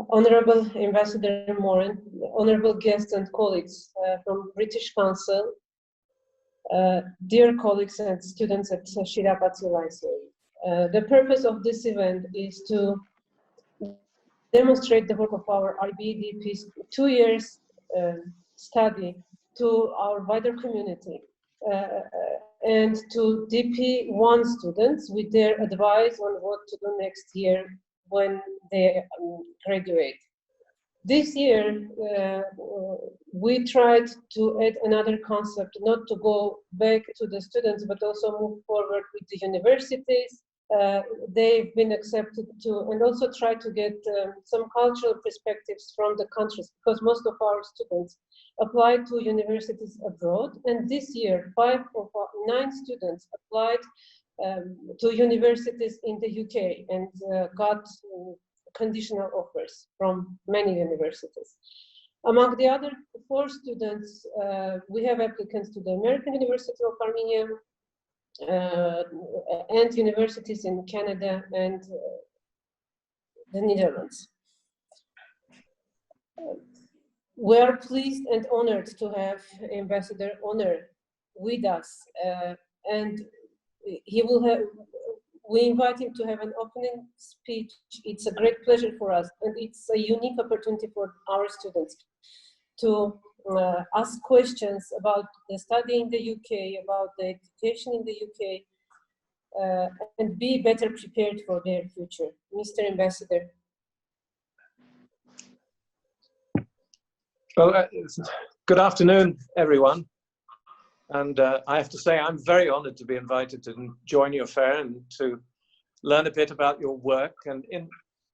Honorable Ambassador Moran, honorable guests and colleagues from British Council, dear colleagues and students at Shirakatsy Lyceum. The purpose of this event is to demonstrate the work of our IBDP's 2 years study to our wider community and to DP1 students with their advice on what to do next year when they graduate. This year, we tried to add another concept, not to go back to the students, but also move forward with the universities. They've been accepted to, and also try to get some cultural perspectives from the countries, because most of our students apply to universities abroad. And this year, 5 of our 9 students applied to universities in the UK and got conditional offers from many universities. Among the other 4 students, we have applicants to the American University of Armenia and universities in Canada and the Netherlands. We are pleased and honored to have Ambassador Honor with us, and he will have. We invite him to have an opening speech. It's a great pleasure for us, and it's a unique opportunity for our students to ask questions about the study in the UK, about the education in the UK, and be better prepared for their future. Mr. Ambassador. Well, good afternoon, everyone. And I have to say, I'm very honored to be invited to join your fair and to learn a bit about your work, and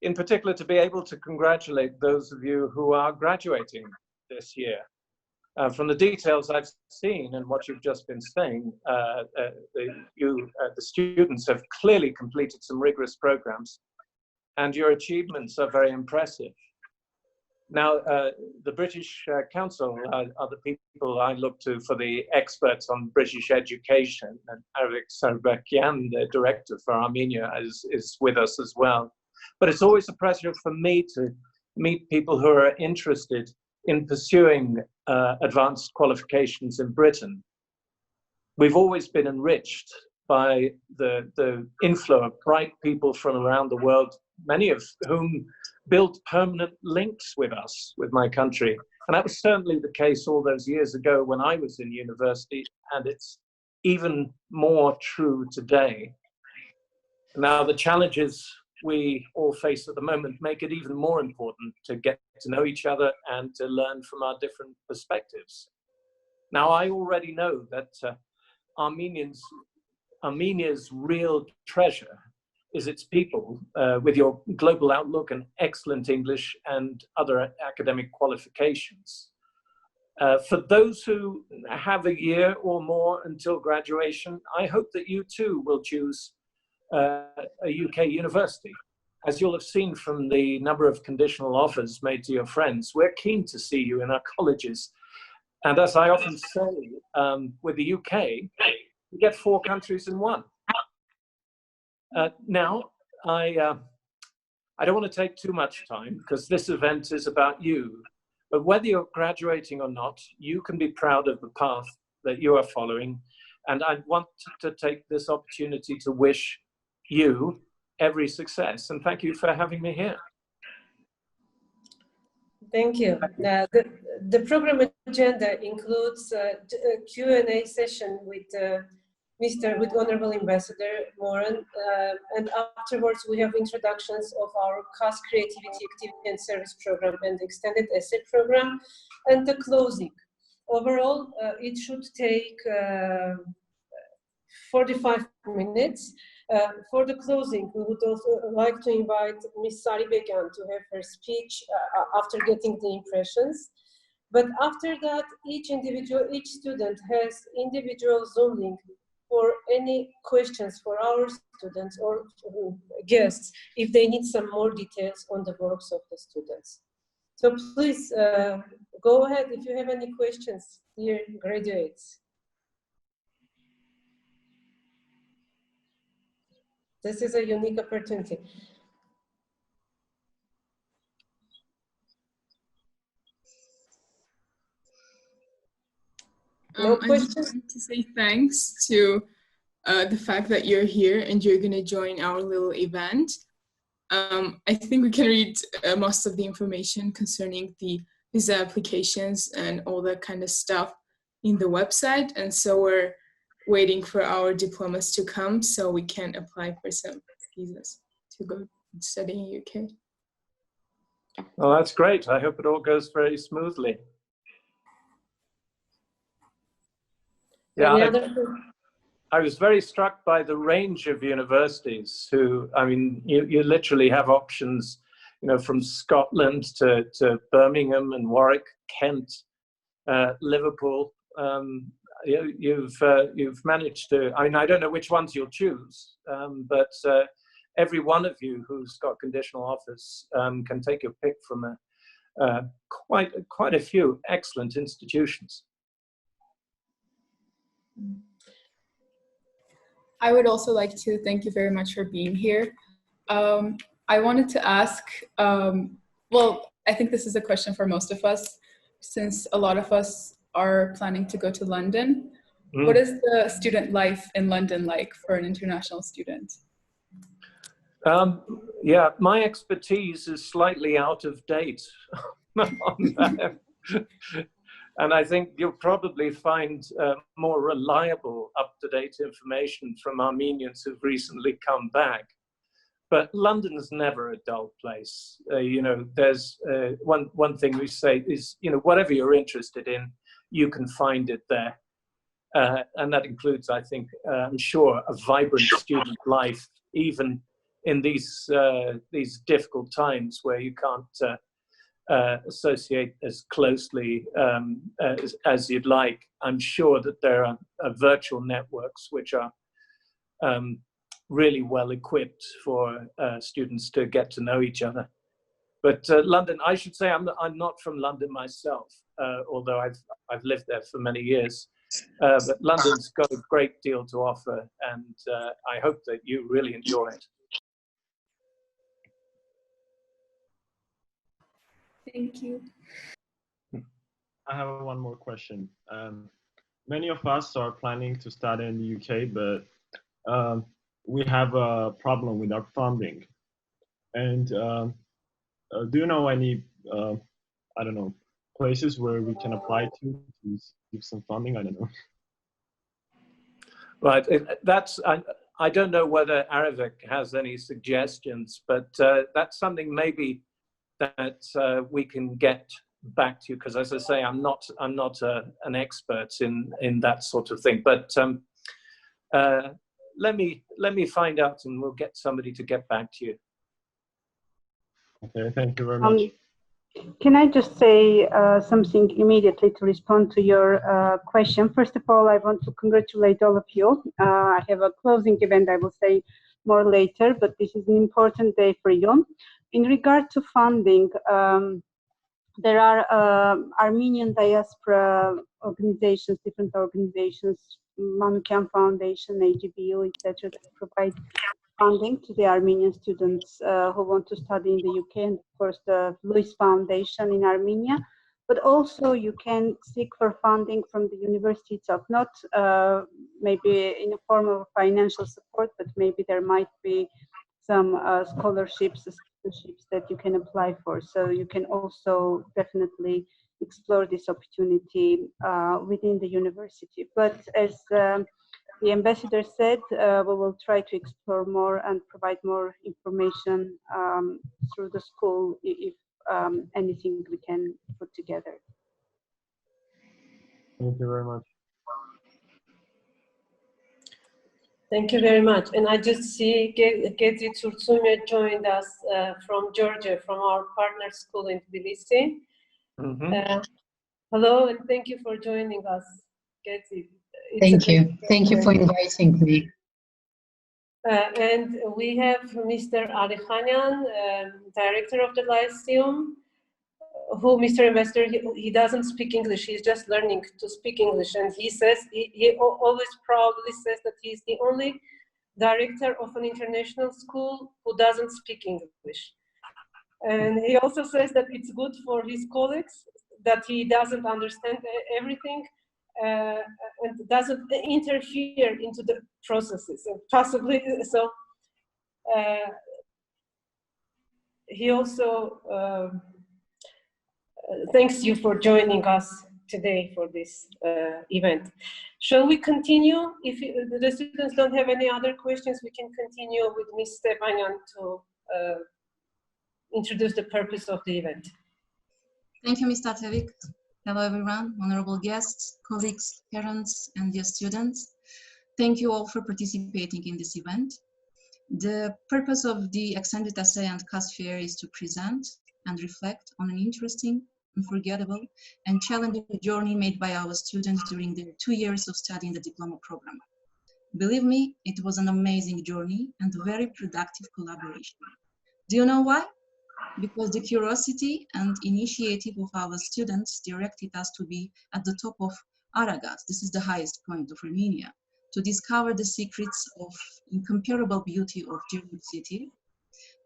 in particular to be able to congratulate those of you who are graduating this year. From the details I've seen and what you've just been saying, the students have clearly completed some rigorous programs, and your achievements are very impressive. Now, the British Council are the people I look to for the experts on British education, and Arvik Sarbakian, the director for Armenia, is with us as well. But it's always a pleasure for me to meet people who are interested in pursuing advanced qualifications in Britain. We've always been enriched by the inflow of bright people from around the world, many of whom built permanent links with us, with my country. And that was certainly the case all those years ago when I was in university, and it's even more true today. Now, the challenges we all face at the moment make it even more important to get to know each other and to learn from our different perspectives. Now, I already know that Armenia's real treasure is its people, with your global outlook and excellent English and other academic qualifications. For those who have a year or more until graduation, I hope that you too will choose a UK university. As you'll have seen from the number of conditional offers made to your friends, we're keen to see you in our colleges. And as I often say, with the UK, you get 4 countries in one. Now, I don't want to take too much time because this event is about you, but whether you're graduating or not, you can be proud of the path that you are following. And I want to take this opportunity to wish you every success. And thank you for having me here. Thank you. The program agenda includes a Q&A session with Honorable Ambassador Moran, and afterwards we have introductions of our CAS Creativity Activity and Service Program and Extended Essay Program, and the closing. Overall, it should take 45 minutes. For the closing, we would also like to invite Ms. Sari Began to have her speech after getting the impressions. But after that, each student has individual Zoom link for any questions for our students or guests if they need some more details on the works of the students. So please go ahead if you have any questions, dear graduates. This is a unique opportunity. No I questions? just wanted to say thanks to the fact that you're here and you're going to join our little event. I think we can read most of the information concerning the visa applications and all that kind of stuff in the website. And so we're waiting for our diplomas to come so we can apply for some visas to go study in UK. Well, that's great. I hope it all goes very smoothly. Yeah, I was very struck by the range of universities who, I mean, you literally have options, you know, from Scotland to Birmingham and Warwick, Kent, Liverpool. You've managed to, I mean, I don't know which ones you'll choose, but every one of you who's got conditional offers can take your pick from quite a few excellent institutions. I would also like to thank you very much for being here. I wanted to ask, well, I think this is a question for most of us, since a lot of us are planning to go to London. What is the student life in London like for an international student? Yeah, my expertise is slightly out of date on that. And I think you'll probably find more reliable, up-to-date information from Armenians who've recently come back. But London's never a dull place. You know, there's one thing we say is, you know, whatever you're interested in, you can find it there. And that includes, I think, I'm sure, a vibrant student life, even in these difficult times where you can't associate as closely as you'd like. I'm sure that there are virtual networks which are really well equipped for students to get to know each other. But London, I should say, I'm not from London myself, although I've lived there for many years. But London's got a great deal to offer, and I hope that you really enjoy it. Thank you. I have one more question. Many of us are planning to study in the UK, but we have a problem with our funding. And do you know any, I don't know, places where we can apply to give some funding? I don't know. Right, I don't know whether Aravik has any suggestions, but that's something maybe that we can get back to you, because as I say, I'm not an expert in that sort of thing. But let me find out, and we'll get somebody to get back to you. Okay, thank you very much. Can I just say something immediately to respond to your question? First of all, I want to congratulate all of you. I have a closing event, I will say more later, but this is an important day for you. In regard to funding, there are Armenian diaspora organizations, different organizations, Manukyan Foundation, AGBU, etc., that provide funding to the Armenian students who want to study in the UK, and of course the Louis Foundation in Armenia. But also you can seek for funding from the university itself, not maybe in a form of financial support, but maybe there might be some scholarships that you can apply for. So you can also definitely explore this opportunity within the university. But as the ambassador said, we will try to explore more and provide more information through the school if anything we can put together. Thank you very much. Thank you very much. And I just see Gezi Turtsume joined us from Georgia, from our partner school in Tbilisi. Hello, and thank you for joining us, Gezi. Thank you. Thank you for inviting me. And we have Mr. Ali Khanyan, director of the Lyceum, who, Mr. Investor, he doesn't speak English. He's just learning to speak English. And he says, he always proudly says that he's the only director of an international school who doesn't speak English. And he also says that it's good for his colleagues that he doesn't understand everything. and doesn't interfere into the processes, and possibly so. He also thanks you for joining us today for this event. Shall we continue? If the students don't have any other questions, we can continue with Ms. Stepanyan to introduce the purpose of the event. Thank you, Ms. Tatevik. Hello, everyone, honorable guests, colleagues, parents, and dear students. Thank you all for participating in this event. The purpose of the Extended Essay and CAS Fair is to present and reflect on an interesting, unforgettable, and challenging journey made by our students during their 2 years of studying the diploma program. Believe me, it was an amazing journey and a very productive collaboration. Do you know why? Because the curiosity and initiative of our students directed us to be at the top of Aragas, this is the highest point of Armenia, to discover the secrets of incomparable beauty of German city,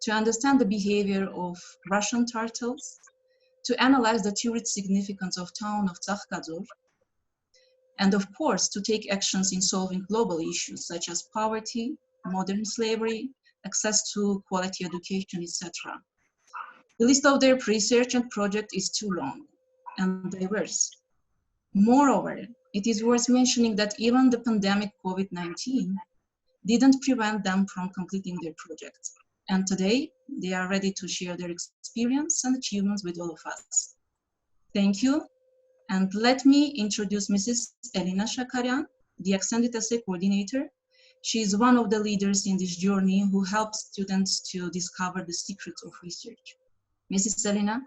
to understand the behavior of Russian turtles, to analyze the tourist significance of town of Tsakadzor, and of course, to take actions in solving global issues such as poverty, modern slavery, access to quality education, etc. The list of their research and project is too long and diverse. Moreover, it is worth mentioning that even the pandemic COVID-19 didn't prevent them from completing their projects. And today, they are ready to share their experience and achievements with all of us. Thank you. And let me introduce Mrs. Elina Shakaryan, the Extended Essay Coordinator. She is one of the leaders in this journey who helps students to discover the secrets of research. Mrs. Elina.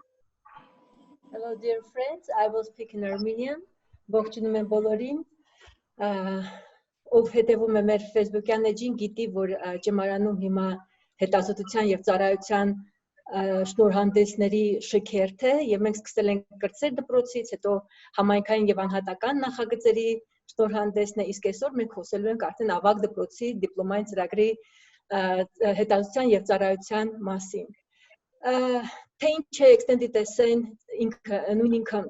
Hello, dear friends. I will speak in Armenian. Ողջունում եմ բոլորին, ով հետևում է մեր Facebook-յան էջին, գիտի, որ ճեմարանում հիմա հետազոտության եւ ծառայության շնորհանդեսների շքերթ է, եւ մենք սկսել ենք կրտսեր դպրոցից, հետո համայնքային եւ անհատական նախագծերի շնորհանդեսն է, իսկ այսօր մենք խոսելու ենք արդեն ավագ դպրոցի դիպլոմային ծրագրի հետազոտության եւ ծառայության մասին։ Թե ինչ է extended essay-ն, նույն ինքը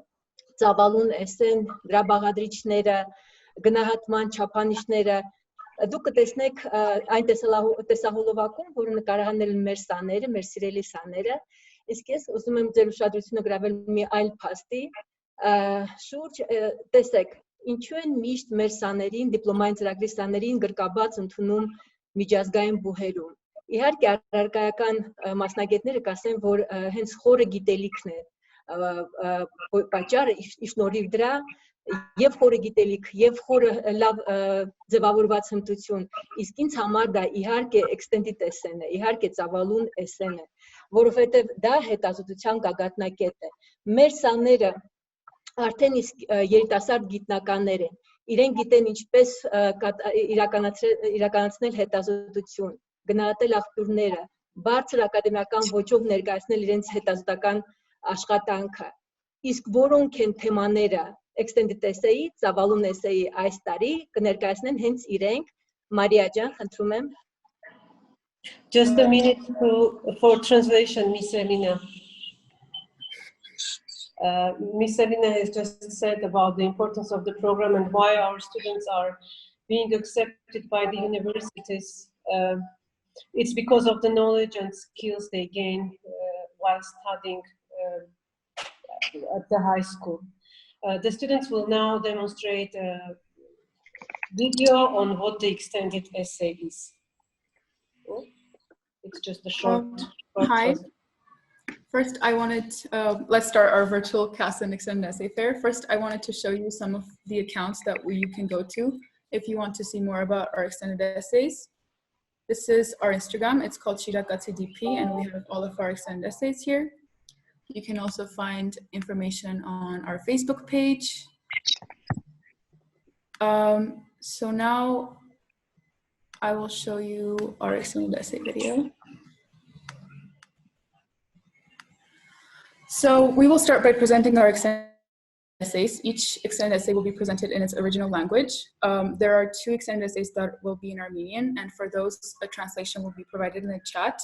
ծավալուն էսեն, դրա բաղադրիչները, գնահատման չափանիշները, դուք կտեսնեք այն տեսահոլովակում, որը նկարահանել են մեր սաները, մեր սիրելի սաները, իսկ ես ուզում եմ ձեր ուշադրությունը գրավել մի այլ փաստի, շուրջ տեսեք, ինչու են միշտ մեր սաներին, դիպլոմային ծրագրի սաներին գրկաբաց ընդունում միջազգային բուհերում։ Իհարկե առարկայական մասնագետները կասեն, որ հենց խորը գիտելիքն է պատճառը, շնորհիվ դրա եւ խորը գիտելիք եւ խորը լավ ձևավորված հմտություն, իսկ ինձ համար դա իհարկե extended essay-ն է, իհարկե ծավալուն essay-ն է, որովհետեւ դա հետազոտության գագաթնակետ է։ Մեր սաները արդեն իսկ երիտասարդ գիտնականներ են, իրենք գիտեն ինչպես իրականացնել հետազոտություն, գնահատել աղբյուրները, բարձր ակադեմիական ոճով ներկայացնել իրենց հետազոտական աշխատանքը, իսկ որոնք են թեմաները extended essay-ի, ծավալուն essay-ի այս տարի կներկայացնեն հենց իրենք, Մարիա ջան, խնդրում եմ։ Just a minute for translation, Ms. Elina. Ms. Elina has just said about the importance of the program and why our students are being accepted by the universities. It's because of the knowledge and skills they gain while studying at the high school. The students will now demonstrate a video on what the extended essay is. It's just a short. Hi. First, I wanted, let's start our virtual CAS and Extended Essay Fair. First, I wanted to show you some of the accounts that you can go to if you want to see more about our extended essays. This is our Instagram. It's called Shirakatsy DP, and we have all of our extended essays here. You can also find information on our Facebook page. So now I will show you our extended essay video. So we will start by presenting our extended essays. Each extended essay will be presented in its original language. There are 2 extended essays that will be in Armenian, and for those, a translation will be provided in the chat.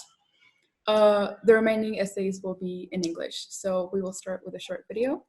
The remaining essays will be in English. So we will start with a short video.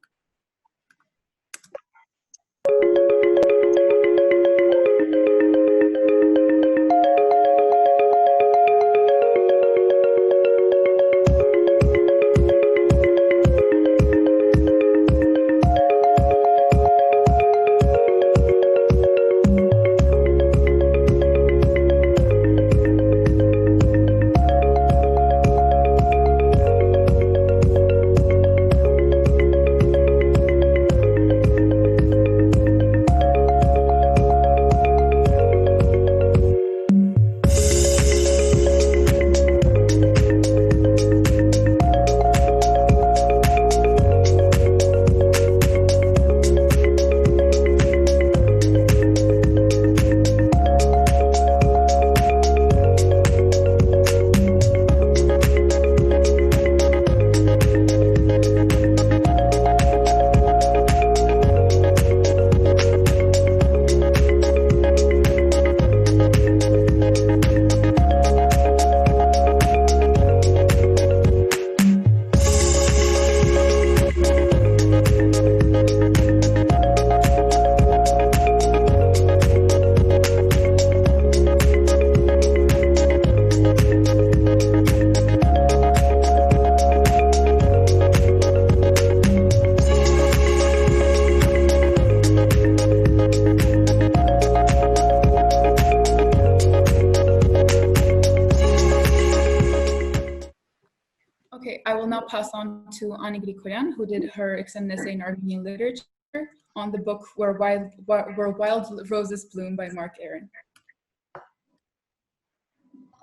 pass on to Annie Grigoryan, who did her extended essay in Armenian literature on the book Where Wild Roses Bloom by Mark Aaron.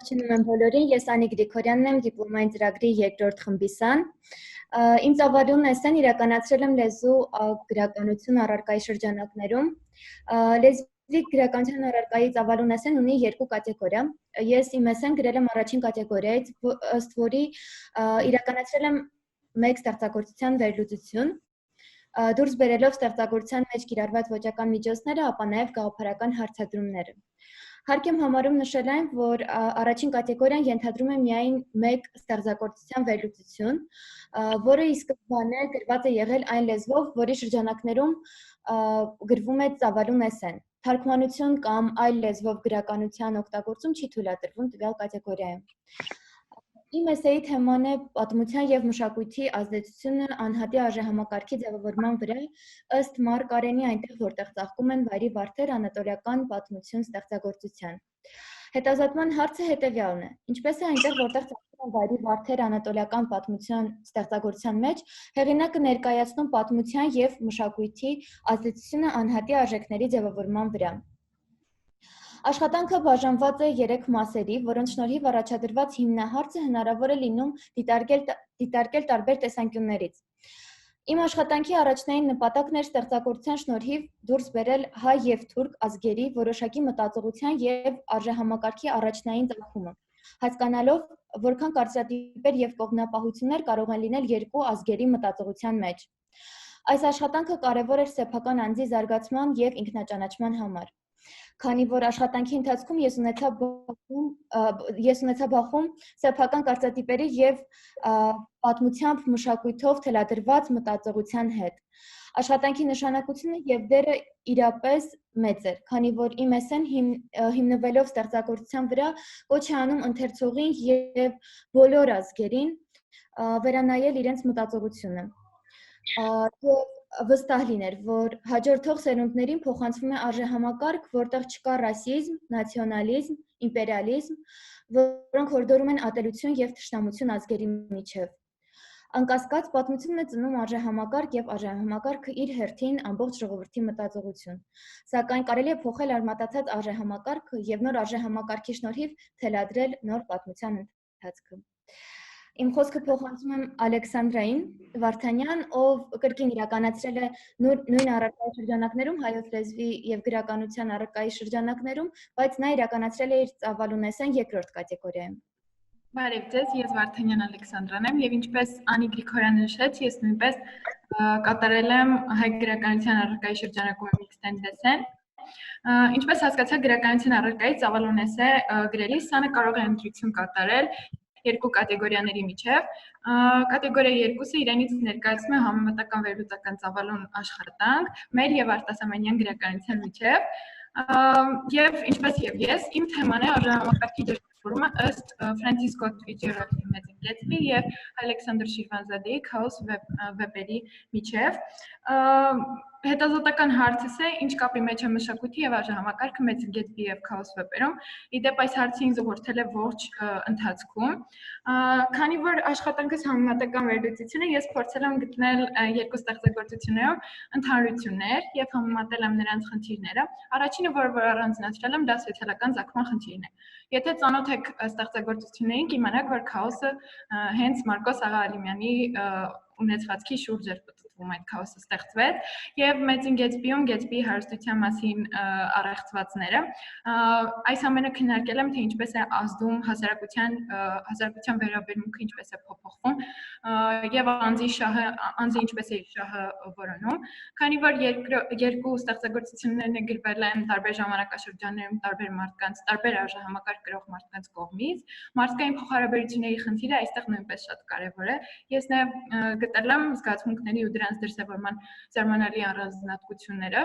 Ողջունում բոլորին, ես Անի Գրիգորյանն եմ, դիպլոմային ծրագրի երկրորդ խմբիսան։ Իմ ծավալուն էսսեն իրականացրել եմ լեզու գրականություն առարկայի շրջանակներում։ Լեզվի գրականության առարկայի ծավալուն էսսեն ունի երկու կատեգորիա։ Ես իմ էսսեն գրել եմ առաջին կատեգորիայից, ըստ որի իրականացրել եմ մեկ ստեղծագործության վերլուծություն, դուրս բերելով ստեղծագործության մեջ կիրառված ոճական միջոցները, ապա նաև գաղափարական հարցադրումները։ Հարկ եմ համարում նշել այն, որ առաջին կատեգորիան ենթադրում է միայն մեկ ստեղծագործության վերլուծություն, որը ի սկզբանե գրված է եղել այն լեզվով, որի շրջանակներում գրվում է ծավալուն էսսեն։ Թարգմանություն կամ այլ լեզվով գրականության օգտագործում չի թույլատրվում տվյալ կատեգորիայում։ Իմ էսեի թեման է պատմության և մշակույթի ազդեցությունը անհատի արժեհամակարգի ձևավորման վրա, ըստ Մարկ Արենի այնտեղ, որտեղ ծաղկում են վայրի վարդեր անատոլիական պատմություն ստեղծագործության։ Հետազոտման հարցը հետևյալն է. ինչպես է այնտեղ, որտեղ ծաղկում են վայրի վարդեր անատոլիական պատմության ստեղծագործության մեջ, հեղինակը ներկայացնում պատմության և մշակույթի ազդեցությունը անհատի արժեքների ձևավորման վրա։ Աշխատանքը բաժանված է 3 մասերի, որոնց շնորհիվ առաջադրված հիմնահարցը հնարավոր է լինում դիտարկել տարբեր տեսանկյուններից։ Իմ աշխատանքի առաջնային նպատակն էր ստեղծագործության շնորհիվ դուրս բերել հայ և թուրք ազգերի որոշակի մտածողության և արժեհամակարգի առաջնային ծագումը, հասկանալով, որքան կարծրատիպեր և կողմնապահություններ կարող են լինել երկու ազգերի մտածողության մեջ։ Այս աշխատանքը կարևոր էր սեփական անձի զարգացման և ինքնաճանաչման համար։ Քանի որ աշխատանքի ընթացքում ես ունեցա բախում սեփական կարծրատիպերի և պատմությամբ մշակույթով թելադրված մտածողության հետ։ Աշխատանքի նշանակությունը և դերը իրապես մեծ էր, քանի որ իմ էսսեն հիմնվելով ստեղծագործության վրա կոչ է անում ընթերցողին և բոլոր ազգերին վերանայել իրենց մտածողությունը։ Վստահ լիներ, որ հաջորդող սերունդներին փոխանցվում է արժեհամակարգ, որտեղ չկա ռասիզմ, նացիոնալիզմ, իմպերիալիզմ, որոնք հորդորում են ատելություն և թշնամություն ազգերի միջև։ Անկասկած, պատմությունն է ծնում արժեհամակարգ և արժեհամակարգը իր հերթին ամբողջ ժողովրդի մտածողություն։ Սակայն կարելի է փոխել արմատացած արժեհամակարգը և նոր արժեհամակարգի շնորհիվ թելադրել նոր պատմության ընթացքը։ Իմ խոսքը փոխանցում եմ Ալեքսանդրային Վարդանյան, ով կրկին իրականացրել է նույն առարկայի շրջանակներում, հայոց լեզվի և գրականության առարկայի շրջանակներում, բայց նա իրականացրել է իր ծավալուն էսսեն երկրորդ կատեգորիայում։ Բարև ձեզ, ես Վարդանյան Ալեքսանդրան եմ, և ինչպես Անի Գրիգորյանը նշեց, ես նույնպես կատարել եմ հայ գրականության առարկայի շրջանակում extended essay։ Ինչպես հասկացա, գրականության առարկայի ծավալուն էսսե գրելիս սանը կարող է ընտրություն կատարել երկու կատեգորիաների միջև։ Կատեգորիա 2-ը իրենից ներկայացնում է համեմատական վերլուծական ծավալուն աշխատանք մեր և արտասահմանյան գրականության միջև։ Եվ ինչպես և ես, իմ թեման է արժեհամակարգի դրսևորումը ըստ Ֆրանցիս Սկոտ Ֆիցջերալդի Մեծընկեցի և Ալեքսանդր Շիրվանզադեի Քաոս վեպերի միջև։ Հետազոտական հարցս է, ինչ կապի մեջ է մշակույթի և արժեհամակարգը Մեծընկեցի և Քաոս վեպերում։ Իդեպ այս հարցը ինձ ուղղորդել է ողջ ընթացքում։ Քանի որ աշխատանքս համեմատական վերլուծություն է, ես փորձել եմ գտնել երկու ստեղծագործություններում ընդհանրություններ և համեմատել եմ նրանց խնդիրները։ Առաջինը, որ առանձնացրել եմ, դա սոցիալական ծագման խնդիրն է։ Եթե ծանոթ եք ստեղծագործություններին, կիմանաք, որ քաոսը հենց Մարկոս Աղալիմյանի ունեցվածքի շուրջ էր պատտվում այդ քաոսը ստեղծվեց եւ Մեծին Գետսբիի հարստության մասին առեղծվածները։ Այս ամենը քննարկել եմ, թե ինչպես է ազդում հասարակության վերաբերմունքը, ինչպես է փոփոխվում եւ անձի ինչպես է իր շահը որոնում։ Քանի որ երկու ստեղծագործություններն գրվել են տարբեր ժամանակաշրջաններում, տարբեր մարդկանց, տարբեր արժեհամակարգ կրող մարդկանց կողմից, մարդկային փոխհարաբերությունների խնդիրը այստեղ նույնպես շատ կարևոր է։ Ես նաև գտել եմ զգացմունքների ու դրանց դրսևորման զարմանալի առանձնահատկությունները։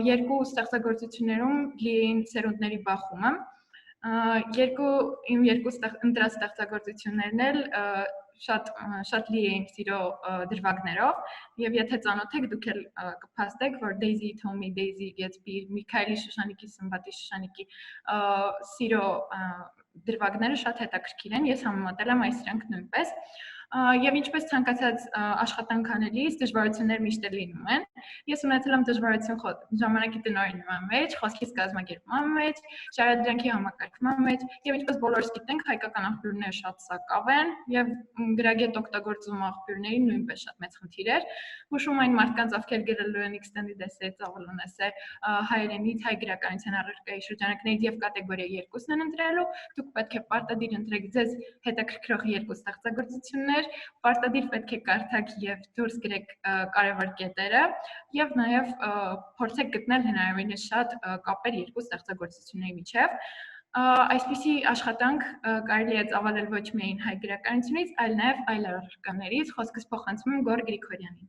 Երկու ստեղծագործություններում լի էին սերունդների բախումը։ Իմ երկու ընտրած ստեղծագործություններն էլ շատ լի էին սիրո դրվագներով եւ եթե ծանոթ եք դուք էլ կփաստեք, որ Daisy Tommy, Daisy Gatsby, Միքայելի Շուշանիկի, Սմբատի Շուշանիկի սիրո դրվագները շատ հետաքրքիր են, ես համեմատել եմ այս սրանք նույնպես։ Եվ ինչպես ցանկացած աշխատանքանելիս դժվարություններ միշտ լինում են։ Ես ունեցել եմ դժվարություն ժամանակի տնօրինման մեջ, խոսքից կազմակերպման մեջ, շարադրանքի համակարգման մեջ, եւ ինչպես բոլորս գիտենք, հայկական աղբյուրները շատ սակավ են եւ գրագետ օգտագործում աղբյուրների նույնպես շատ մեծ խնդիր էր։ Հուշում այն մարդկանց, ովքեր գրելու են extended essay, ծավալուն essay, հայերենից, հայ գրականության առարկայի շրջանակներից եւ կատեգորիա 2-ն են ընտրելու, դուք պետք է պարտադիր ընտրեք ձեզ հետաքրքրող 2 ստեղծագործություններ, պարտադիր պետք է կարդաք եւ դուրս գրեք կարևոր կետերը եւ նաեւ փորձեք գտնել հնարավորինս շատ կապեր 2 ստեղծագործությունների միջեւ։ Այսպիսի աշխատանք կարելի է ծավալել ոչ միայն հայ գրականությունից, այլ նաեւ այլ առարկաներից, խոսքս փոխանցում եմ Գոր Գրիգորյանին։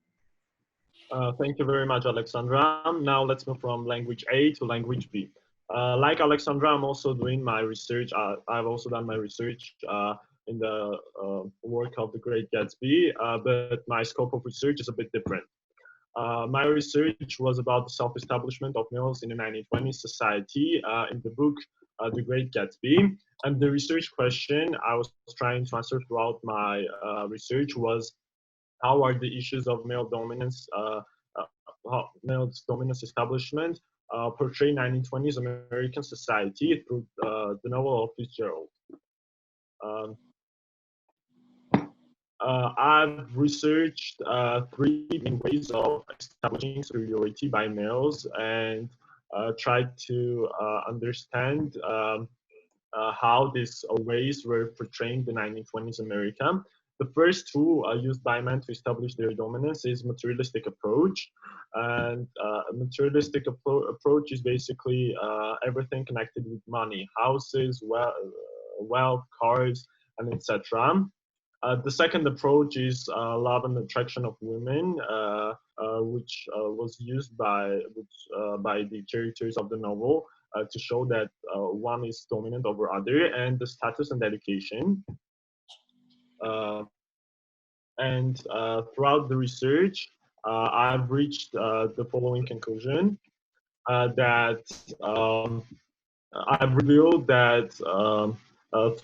Thank you very much, Alexandra. Now let's move from language A to language B. Like Alexandra, I'm also doing my research. I've also done my research in the work of the Great Gatsby, but my scope of research is a bit different. My research was about the self-establishment of males in the 1920s society in the book The Great Gatsby. And the research question I was trying to answer throughout my research was, how are the issues of male dominance establishment portray 1920s American society through the novel of Fitzgerald. I've researched 3 main ways of establishing superiority by males and tried to understand how these ways were portraying the 1920s America. The first tool used by men to establish their dominance is materialistic approach. And a materialistic approach is basically everything connected with money, houses, wealth, cars, and etc. The second approach is love and attraction of women, which was used by the characters of the novel to show that one is dominant over other, and the status and education. Throughout the research, I've reached the following conclusion, that I've revealed that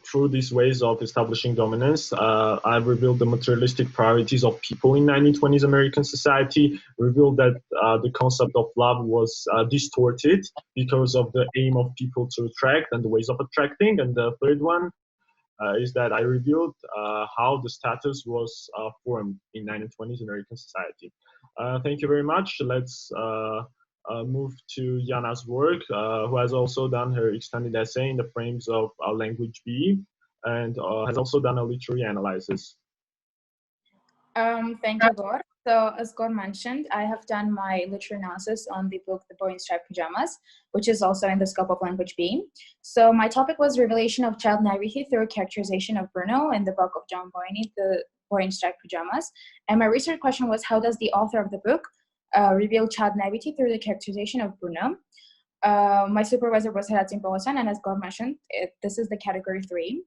through these ways of establishing dominance, I've revealed the materialistic priorities of people in 1920s American society, revealed that the concept of love was distorted because of the aim of people to attract and the ways of attracting. And the third one is that I revealed how the status was formed in 1920s American society. Thank you very much. Let's move to Jana's work, who has also done her extended essay in the frames of language B, and has also done a literary analysis. Thank you, Gor. So, as Gor mentioned, I have done my literary analysis on the book The Boy in Striped Pajamas, which is also in the scope of language B. So, my topic was revelation of child naivety through characterization of Bruno in the book of John Boyne, The Boy in Striped Pajamas. And my research question was, how does the author of the book reveal child naivety through the characterization of Bruno? My supervisor was Shirakatsy Lyceum, and as Gor mentioned, this is the category 3.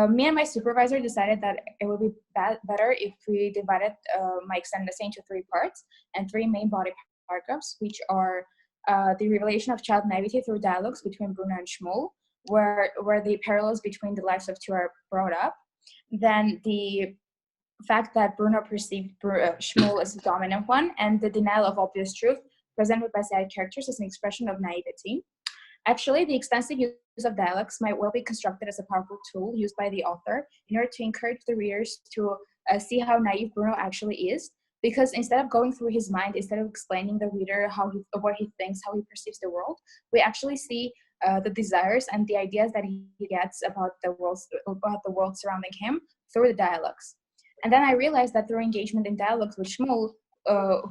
Me and my supervisor decided that it would be better if we divided my extended essay into 3 parts and 3 main body paragraphs, which are the revelation of child naivety through dialogues between Bruno and Shmuel, where the parallels between the lives of 2 are brought up. Then the fact that Bruno perceived Shmuel as the dominant one, and the denial of obvious truth presented by side characters as an expression of naivety. Actually, the extensive use of dialogues might well be constructed as a powerful tool used by the author in order to encourage the readers to see how naive Bruno actually is, because instead of going through his mind, instead of explaining the reader what he thinks, how he perceives the world, we actually see the desires and the ideas that he gets about the world surrounding him through the dialogues. And then I realized that through engagement in dialogues with Shmuel,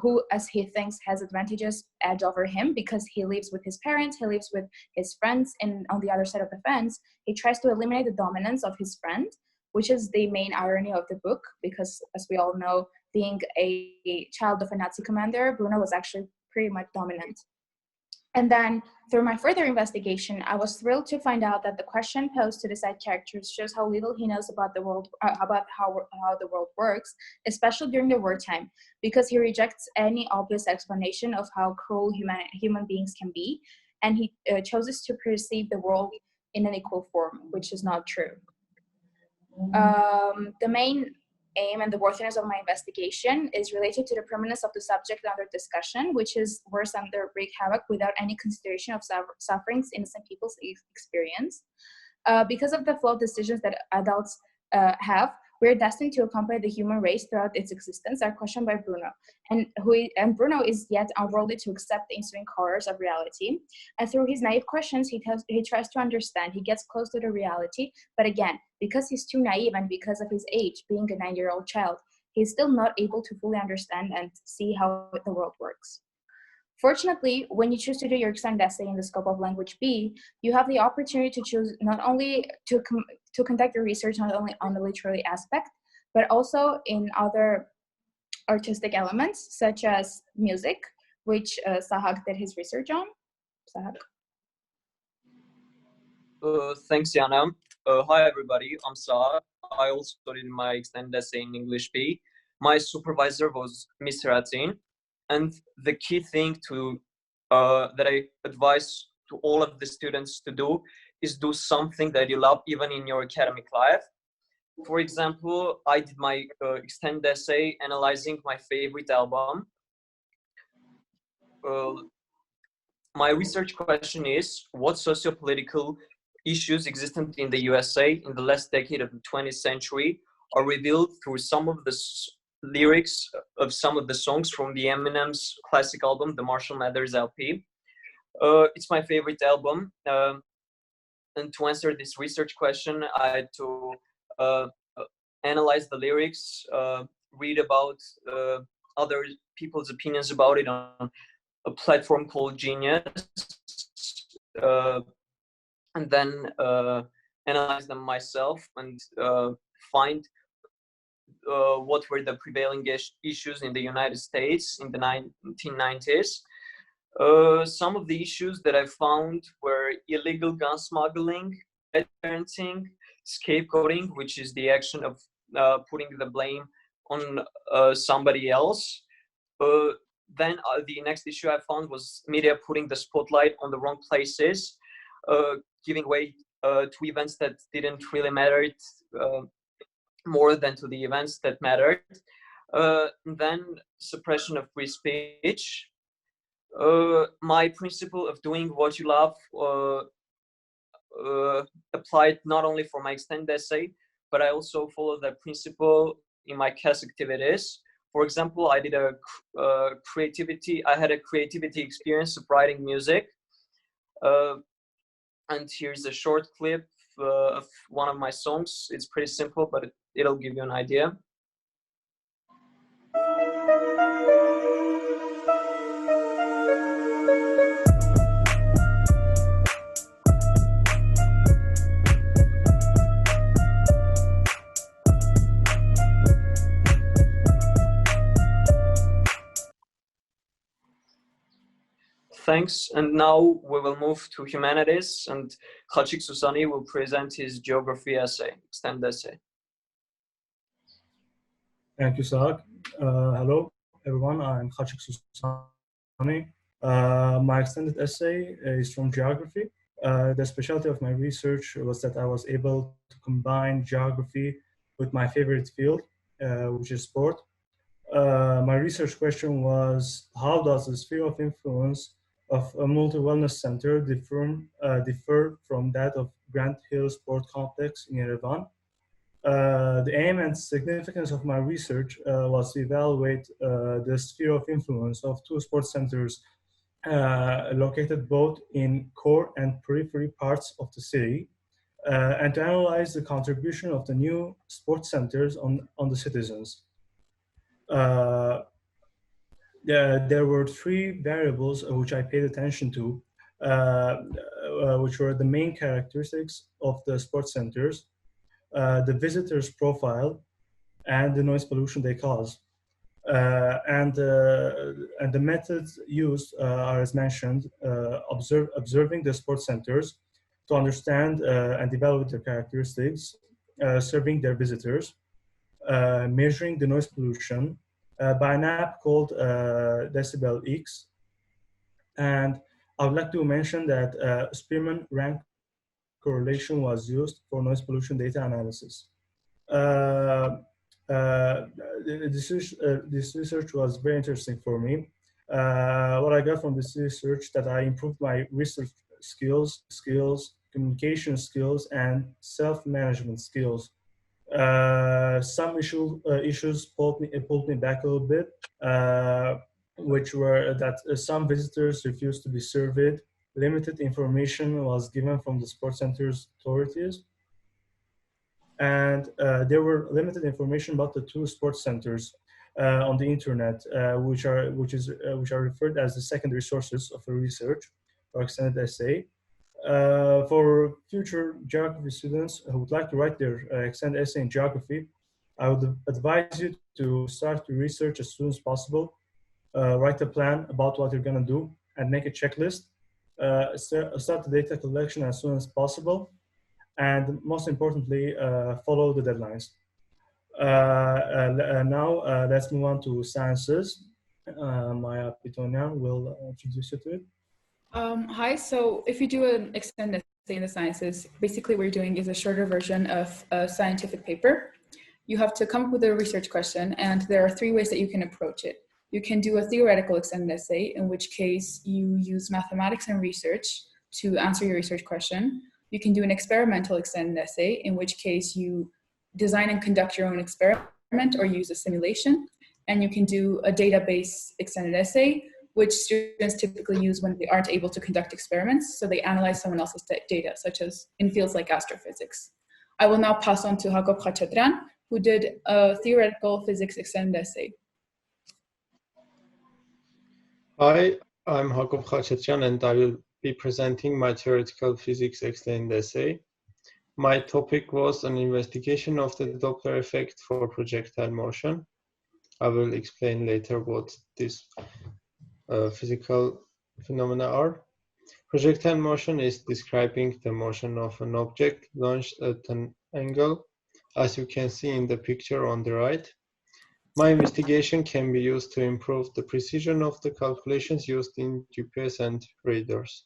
who, as he thinks, has advantages edge over him because he lives with his parents, he lives with his friends, and on the other side of the fence, he tries to eliminate the dominance of his friend, which is the main irony of the book, because as we all know, being a child of a Nazi commander, Bruno was actually pretty much dominant. And then through my further investigation, I was thrilled to find out that the question posed to the side characters shows how little he knows about the world, about how the world works, especially during the wartime, because he rejects any obvious explanation of how cruel human beings can be, and he chooses to perceive the world in an equal form, which is not true. The main aim and the worthiness of my investigation is related to the permanence of the subject under discussion, which is worse than the wreak havoc without any consideration of sufferings innocent people's experience. Because of the flawed decisions that adults have, we're destined to accompany the human race throughout its existence, are questioned by Bruno. And Bruno is yet unworthy to accept the ensuing horrors of reality. And through his naive questions, he tries to understand. He gets close to the reality. But again, because he's too naive and because of his age, being a 9-year-old child, he's still not able to fully understand and see how the world works. Fortunately, when you choose to do your extended essay in the scope of language B, you have the opportunity to choose not only to conduct your research not only on the literary aspect, but also in other artistic elements, such as music, which Sahak did his research on. Sahak. Thanks, Yana. Hi, everybody. I'm Sahak. I also did my extended essay in English B. My supervisor was Miss Heratin. And the key thing that I advise to all of the students to do is do something that you love even in your academic life. For example, I did my extended essay analyzing my favorite album. My research question is, what socio-political issues existent in the USA in the last decade of the 20th century are revealed through some of the lyrics of some of the songs from the Eminem's classic album, the Marshall Mathers LP. It's my favorite album. And to answer this research question, I had to analyze the lyrics, read about other people's opinions about it on a platform called Genius, and then analyze them myself and find what were the prevailing issues in the United States in the 1990s. Some of the issues that I found were illegal gun smuggling, bad parenting, scapegoating, which is the action of putting the blame on somebody else. Then the next issue I found was media putting the spotlight on the wrong places, giving way to events that didn't really matter more than to the events that mattered. Then suppression of free speech. My principle of doing what you love applied not only for my extended essay, but I also follow that principle in my CAS activities. For example, I did I had a creativity experience of writing music. And here's a short clip of one of my songs. It's pretty simple, but it'll give you an idea. Thanks, and now we will move to humanities, and Khachik Susani will present his geography essay, extended essay. Thank you, Sahak. Hello, everyone. I'm Khachik Susani. My extended essay is from geography. The specialty of my research was that I was able to combine geography with my favorite field, which is sport. My research question was, how does the sphere of influence of a multi-wellness center differ from that of Grand Hill Sport Complex in Yerevan? The aim and significance of my research was to evaluate the sphere of influence of two sports centers located both in core and periphery parts of the city, and to analyze the contribution of the new sports centers on the citizens. There were three variables which I paid attention to, which were the main characteristics of the sports centers, the visitors' profile, and the noise pollution they cause. And the methods used are, as mentioned, observing the sports centers to understand and evaluate their characteristics, serving their visitors, measuring the noise pollution by an app called Decibel X. And I would like to mention that Spearman rank correlation was used for noise pollution data analysis. This research was very interesting for me. What I got from this research that I improved my research skills, communication skills, and self-management skills. Some issues pulled me back a little bit, which were that some visitors refused to be surveyed, limited information was given from the sports center's authorities, and there were limited information about the two sports centers on the internet, which are referred as the secondary sources of a research or extended essay. For future geography students who would like to write their extended essay in geography, I would advise you to start to research as soon as possible, write a plan about what you're going to do, and make a checklist. Start the data collection as soon as possible, and most importantly, follow the deadlines. Now, let's move on to sciences. Maya Pitonian will introduce you to it. Hi, so if you do an extended essay in the sciences, basically what you're doing is a shorter version of a scientific paper. You have to come up with a research question, and there are 3 ways that you can approach it. You can do a theoretical extended essay, in which case you use mathematics and research to answer your research question. You can do an experimental extended essay, in which case you design and conduct your own experiment or use a simulation. And you can do a database extended essay, which students typically use when they aren't able to conduct experiments. So they analyze someone else's data, such as in fields like astrophysics. I will now pass on to Haqob Khachatran, who did a theoretical physics extended essay. Hi, I'm Haqob Khachatran, and I will be presenting my theoretical physics extended essay. My topic was an investigation of the Doppler effect for projectile motion. I will explain later what these physical phenomena are. Projectile motion is describing the motion of an object launched at an angle, as you can see in the picture on the right. My investigation can be used to improve the precision of the calculations used in GPS and radars.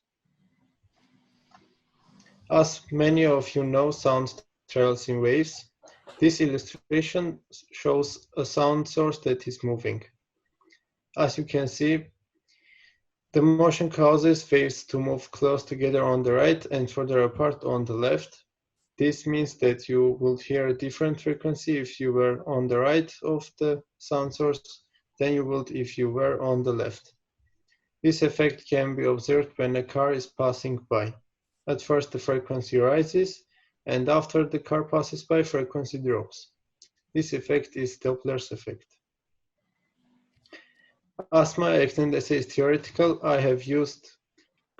As many of you know, sound travels in waves. This illustration shows a sound source that is moving. As you can see, the motion causes waves to move close together on the right and further apart on the left. This means that you will hear a different frequency if you were on the right of the sound source than you would if you were on the left. This effect can be observed when a car is passing by. At first, the frequency rises, and after the car passes by, frequency drops. This effect is Doppler's effect. As my extended essay is theoretical, I have used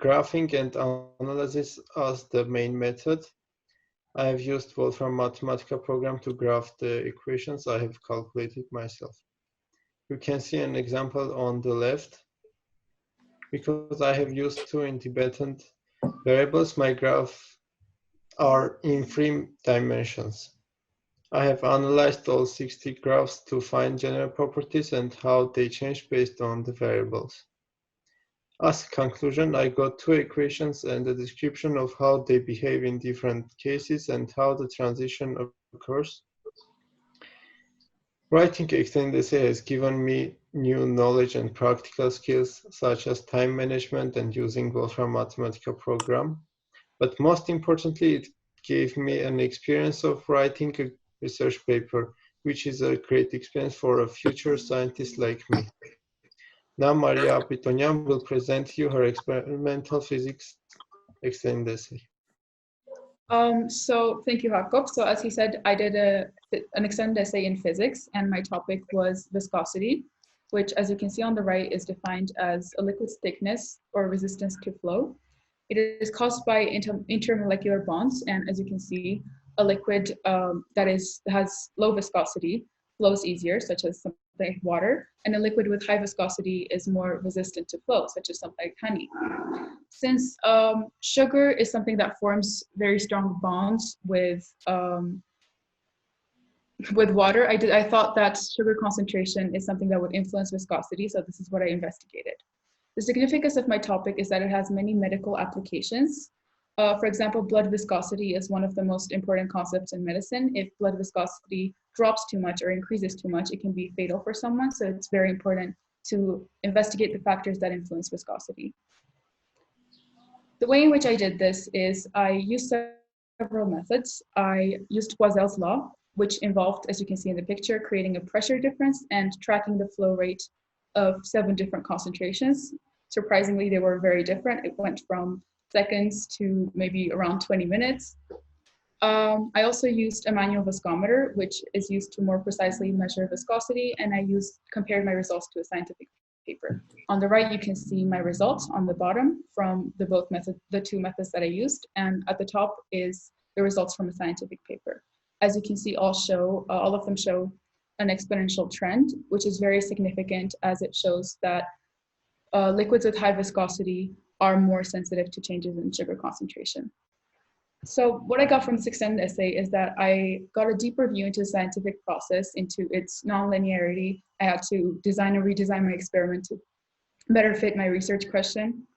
graphing and analysis as the main method. I have used Wolfram Mathematica program to graph the equations I have calculated myself. You can see an example on the left. Because I have used 2 independent variables, my graphs are in 3 dimensions. I have analyzed all 60 graphs to find general properties and how they change based on the variables. As a conclusion, I got 2 equations and a description of how they behave in different cases and how the transition occurs. Writing extended essay has given me new knowledge and practical skills such as time management and using Wolfram Mathematica program. But most importantly, it gave me an experience of writing a research paper, which is a great experience for a future scientist like me. Now Maria Pitonian will present you her experimental physics extended essay. So thank you, Haqob. So as he said, I did an extended essay in physics, and my topic was viscosity, which, as you can see on the right, is defined as a liquid's thickness or resistance to flow. It is caused by intermolecular bonds, and as you can see, a liquid that has low viscosity flows easier, such as something like water, and a liquid with high viscosity is more resistant to flow, such as something like honey. Since sugar is something that forms very strong bonds with water, I thought that sugar concentration is something that would influence viscosity, so this is what I investigated. The significance of my topic is that it has many medical applications. For example, blood viscosity is one of the most important concepts in medicine. If blood viscosity drops too much or increases too much, it can be fatal for someone. So it's very important to investigate the factors that influence viscosity. The way in which I did this is I used several methods. I used Poiseuille's law, which involved, as you can see in the picture, creating a pressure difference and tracking the flow rate of 7 different concentrations. Surprisingly, they were very different. It went from seconds to maybe around 20 minutes. I also used a manual viscometer, which is used to more precisely measure viscosity, and I compared my results to a scientific paper. On the right, you can see my results on the bottom from the two methods that I used, and at the top is the results from a scientific paper. As you can see, all of them show an exponential trend, which is very significant as it shows that liquids with high viscosity are more sensitive to changes in sugar concentration. So what I got from this extended essay is that I got a deeper view into the scientific process, into its non-linearity. I had to design and redesign my experiment to better fit my research question.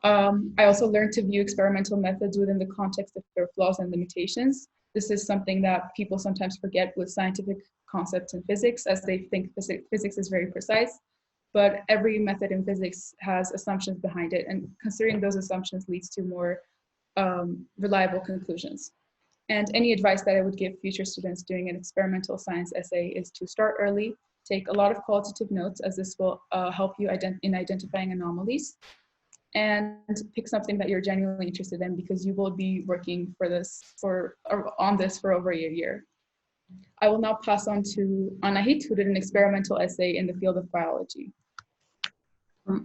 I also learned to view experimental methods within the context of their flaws and limitations. This is something that people sometimes forget with scientific concepts in physics, as they think physics is very precise, but every method in physics has assumptions behind it, and considering those assumptions leads to more reliable conclusions. And any advice that I would give future students doing an experimental science essay is to start early, take a lot of qualitative notes, as this will help you in identifying anomalies, and pick something that you're genuinely interested in, because you will be working on this for over a year. I will now pass on to Anahit, who did an experimental essay in the field of biology.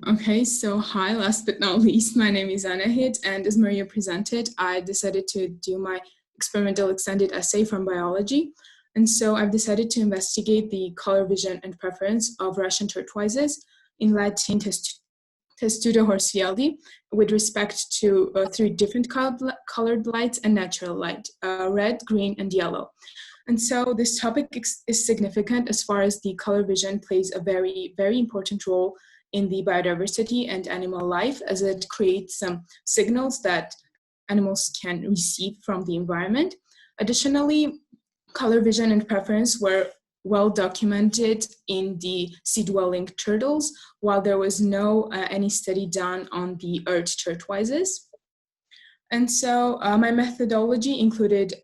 Okay, so hi, last but not least, my name is Anahit, and as Maria presented, I decided to do my experimental extended essay from biology. And so I've decided to investigate the color vision and preference of Russian turquoises, in Latin Testudo Horsfieldi, with respect to 3 different colored lights and natural light, red, green, and yellow. And so this topic is significant as far as the color vision plays a very, very important role in the biodiversity and animal life, as it creates some signals that animals can receive from the environment. Additionally, color vision and preference were well documented in the sea-dwelling turtles, while there was no any study done on the earth turquoises. And so my methodology included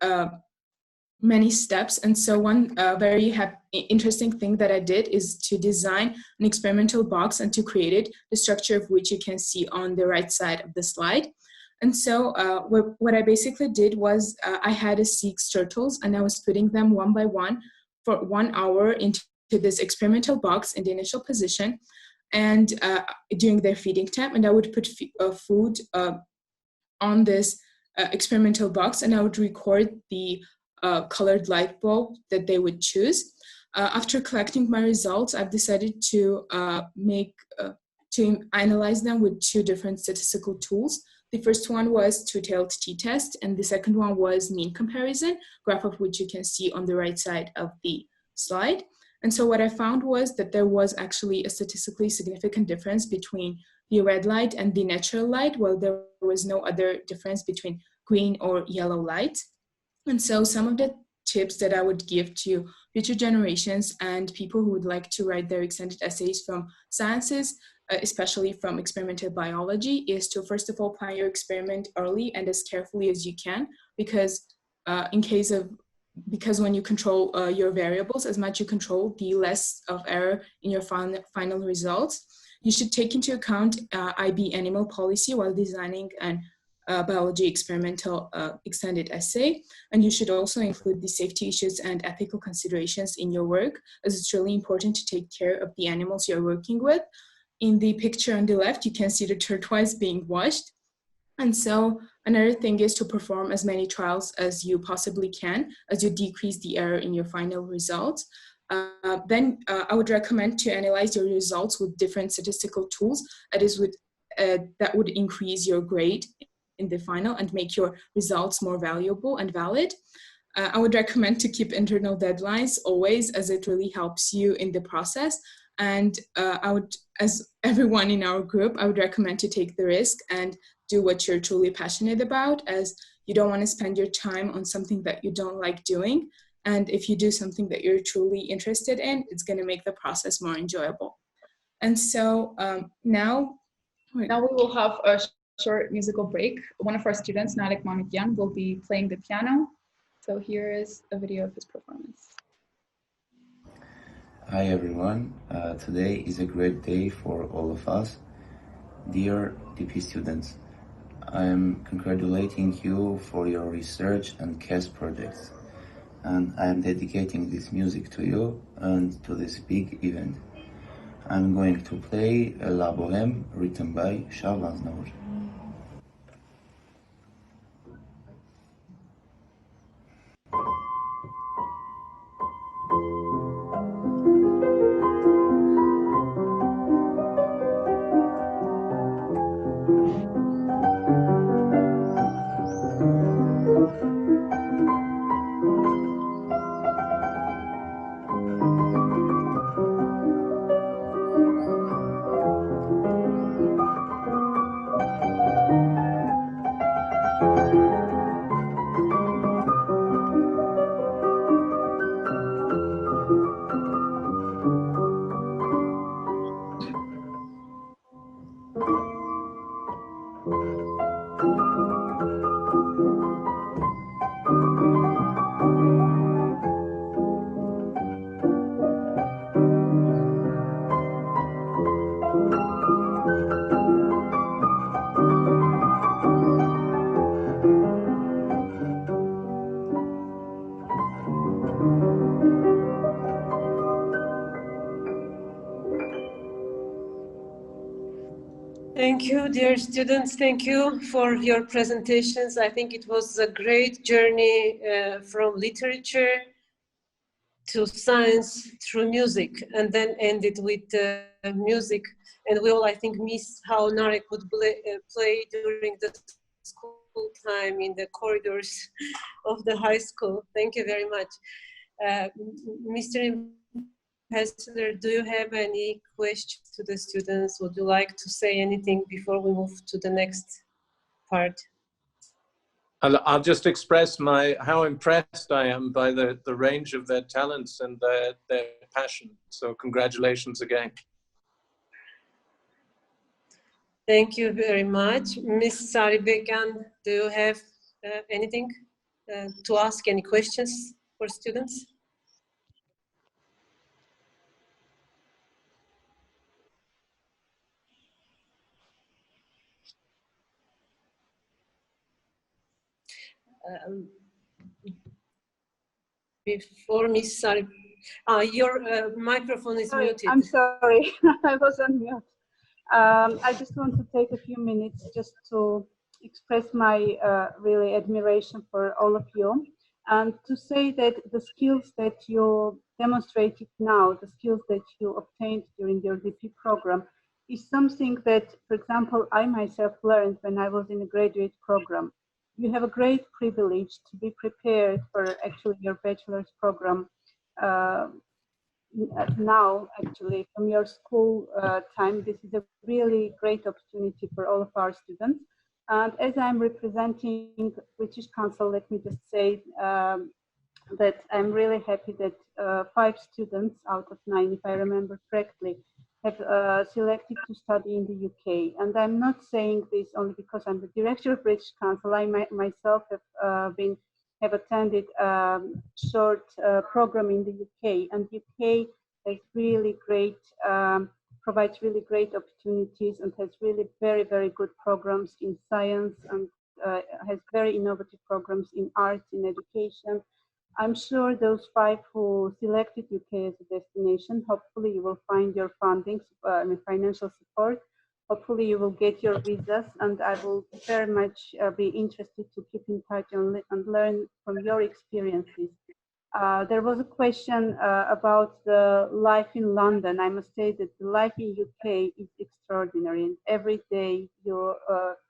many steps. And so one very interesting thing that I did is to design an experimental box and to create it, the structure of which you can see on the right side of the slide. And so what I basically did was I had 6 turtles, and I was putting them one by one for 1 hour into this experimental box in the initial position, and during their feeding time. And I would put food on this experimental box, and I would record the colored light bulb that they would choose. After collecting my results, I've decided to analyze them with 2 different statistical tools. The first one was two-tailed t-test, and the second one was mean comparison, graph of which you can see on the right side of the slide. And so what I found was that there was actually a statistically significant difference between the red light and the natural light, while there was no other difference between green or yellow light. And so some of the tips that I would give to future generations and people who would like to write their extended essays from sciences, especially from experimental biology, is to first of all plan your experiment early and as carefully as you can, because when you control your variables, as much you control, the less of error in your final results. You should take into account IB animal policy while designing an biology experimental extended essay, and you should also include the safety issues and ethical considerations in your work, as it's really important to take care of the animals you're working with. In the picture on the left, you can see the turquoise being washed. And so another thing is to perform as many trials as you possibly can, as you decrease the error in your final results. Then I would recommend to analyze your results with different statistical tools, that would increase your grade in the final and make your results more valuable and valid. I would recommend to keep internal deadlines always, as it really helps you in the process. And as everyone in our group, I would recommend to take the risk and do what you're truly passionate about, as you don't want to spend your time on something that you don't like doing. And if you do something that you're truly interested in, it's going to make the process more enjoyable. And so now we will have a short musical break. One of our students, Narek Manukyan, will be playing the piano. So here is a video of his performance. Hi everyone, today is a great day for all of us. Dear DP students, I am congratulating you for your research and CAS projects, and I am dedicating this music to you and to this big event. I'm going to play a La Bohème written by Charles Aznavour. Thank you, dear students. Thank you for your presentations. I think it was a great journey from literature to science through music, and then ended with music. And we all, I think, miss how Narek would play during the school time in the corridors of the high school. Thank you very much. Mr. Ambassador, do you have any questions to the students? Would you like to say anything before we move to the next part? I'll just express how impressed I am by the range of their talents and their passion. So congratulations again. Thank you very much. Ms. Saribekan, do you have anything to ask, any questions for students? Before Ms. Sari, your microphone is muted. I'm sorry, I was on mute. I just want to take a few minutes just to express my really admiration for all of you, and to say that the skills that you demonstrated now, the skills that you obtained during your DP program, is something that, for example, I myself learned when I was in a graduate program. You have a great privilege to be prepared for actually your bachelor's program now, actually, from your school time. This is a really great opportunity for all of our students. And as I'm representing British Council, let me just say that I'm really happy that 5 students out of 9, if I remember correctly, have selected to study in the UK. And I'm not saying this only because I'm the director of British Council. I myself have attended short program in the UK, and UK has really great, provides really great opportunities and has really very, very good programs in science, and has very innovative programs in arts, in education. I'm sure those 5 who selected UK as a destination, hopefully you will find your funding, financial support. Hopefully you will get your visas, and I will very much be interested to keep in touch and learn from your experiences. There was a question about the life in London. I must say that the life in UK is extraordinary, and every day you're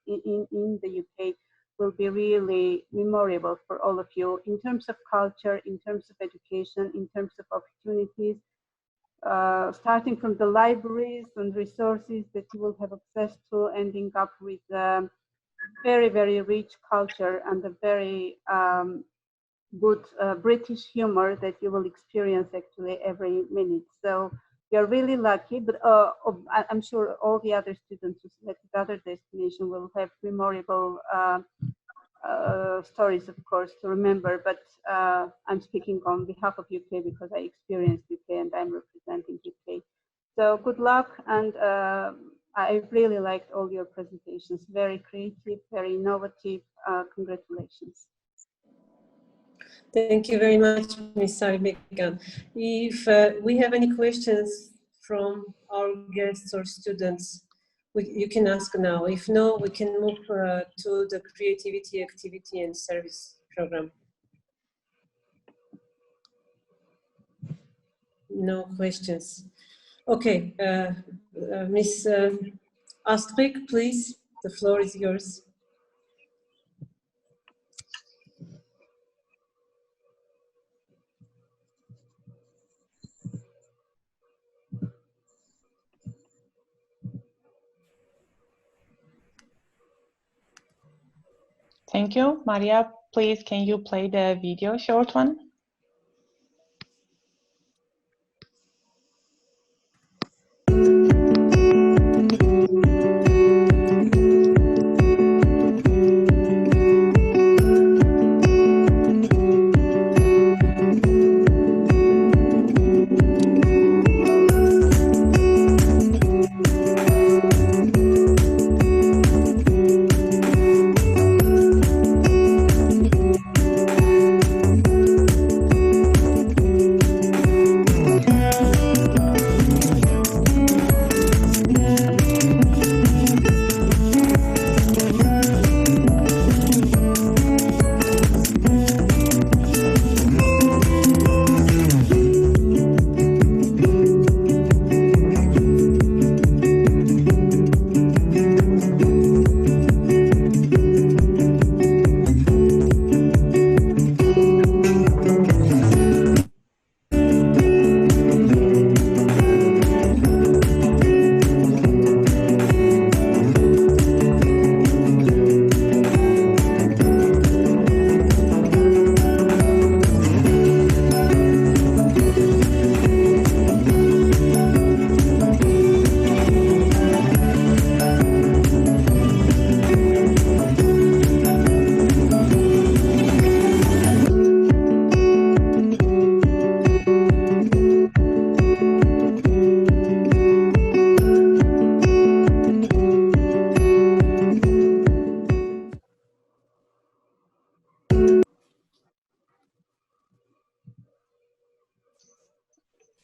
in the UK will be really memorable for all of you in terms of culture, in terms of education, in terms of opportunities. Starting from the libraries and resources that you will have access to, ending up with very, very rich culture and a very good British humor that you will experience actually every minute. So you're really lucky, but I'm sure all the other students who selected other destination will have memorable stories, of course, to remember. But I'm speaking on behalf of UK because I experienced UK and I'm representing UK. So good luck, and I really liked all your presentations. Very creative, very innovative. Congratulations. Thank you very much, Ms. Sarbekan. If we have any questions from our guests or students, you can ask now. If no, we can move to the creativity, activity, and service program. No questions. Okay, Ms. Astrid, please, the floor is yours. Thank you. Maria, please, can you play the video, short one?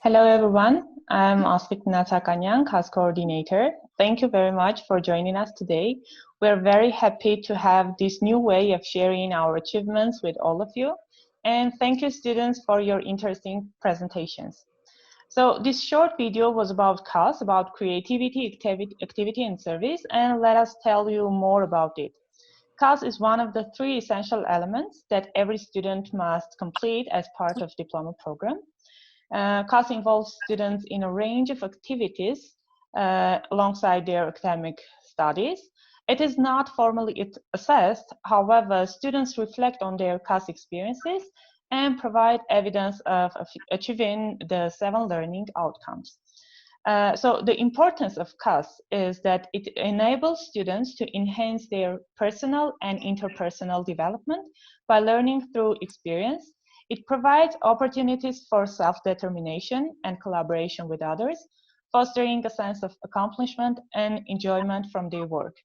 Hello, everyone. I'm Asvik Natsakanyan, CAS coordinator. Thank you very much for joining us today. We're very happy to have this new way of sharing our achievements with all of you. And thank you, students, for your interesting presentations. So this short video was about CAS, about creativity, activity, and service, and let us tell you more about it. CAS is one of the 3 essential elements that every student must complete as part of diploma program. CAS involves students in a range of activities alongside their academic studies. It is not formally assessed, however, students reflect on their CAS experiences and provide evidence of achieving the 7 learning outcomes. So the importance of CAS is that it enables students to enhance their personal and interpersonal development by learning through experience. It provides opportunities for self-determination and collaboration with others, fostering a sense of accomplishment and enjoyment from their work.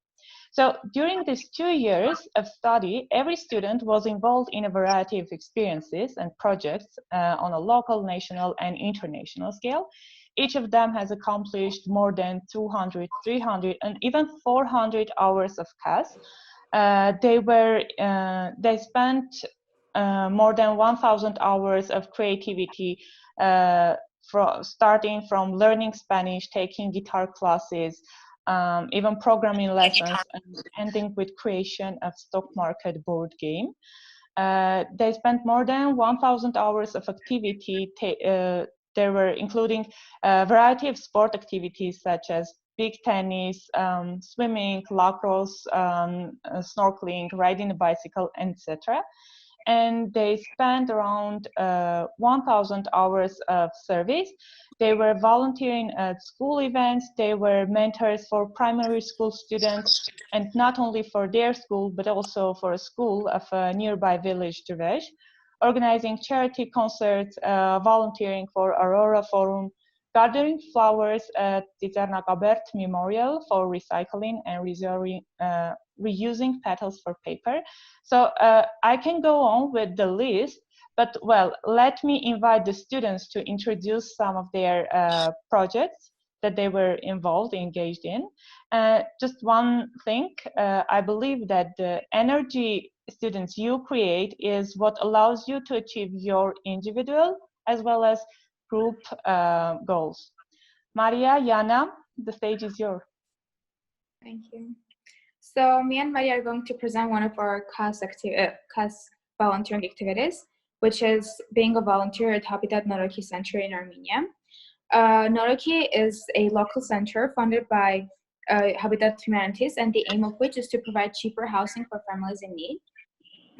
So during these 2 years of study, every student was involved in a variety of experiences and projects on a local, national, and international scale. Each of them has accomplished more than 200, 300, and even 400 hours of CAS. They spent more than 1,000 hours of creativity, starting from learning Spanish, taking guitar classes, even programming lessons, and ending with creation of stock market board game. They spent more than 1,000 hours of activity. They were including a variety of sport activities such as big tennis, swimming, lacrosse, snorkeling, riding a bicycle, etc. and they spent around 1,000 hours of service. They were volunteering at school events, they were mentors for primary school students, and not only for their school, but also for a school of a nearby village, Derej, organizing charity concerts, volunteering for Aurora Forum, gathering flowers at the Zernakabert Memorial for recycling and reusing petals for paper. So I can go on with the list, but well, let me invite the students to introduce some of their projects that they were involved, engaged in. Just one thing, I believe that the energy students you create is what allows you to achieve your individual as well as group goals. Maria, Yana, the stage is yours. Thank you. So me and Maria are going to present one of our CAS volunteering activities, which is being a volunteer at Habitat Noroki Center in Armenia. Noroki is a local center funded by Habitat Humanities, and the aim of which is to provide cheaper housing for families in need.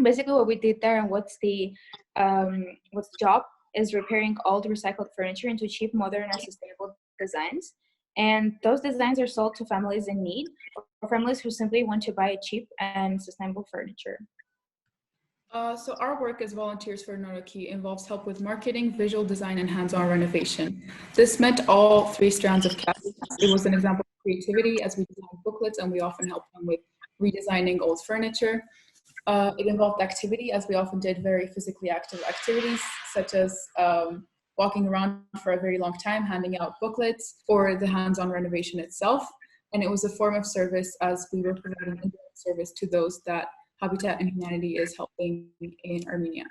Basically what we did there and what's the job is repairing old recycled furniture into cheap, modern, and sustainable designs. And those designs are sold to families in need or families who simply want to buy cheap and sustainable furniture. So our work as volunteers for Noroki involves help with marketing, visual design, and hands-on renovation. This meant all three strands of CAS. It was an example of creativity as we designed booklets, and we often helped them with redesigning old furniture. It involved activity, as we often did very physically active activities, such as walking around for a very long time, handing out booklets, or the hands-on renovation itself. And it was a form of service as we were providing indirect service to those that Habitat and Humanity is helping in Armenia.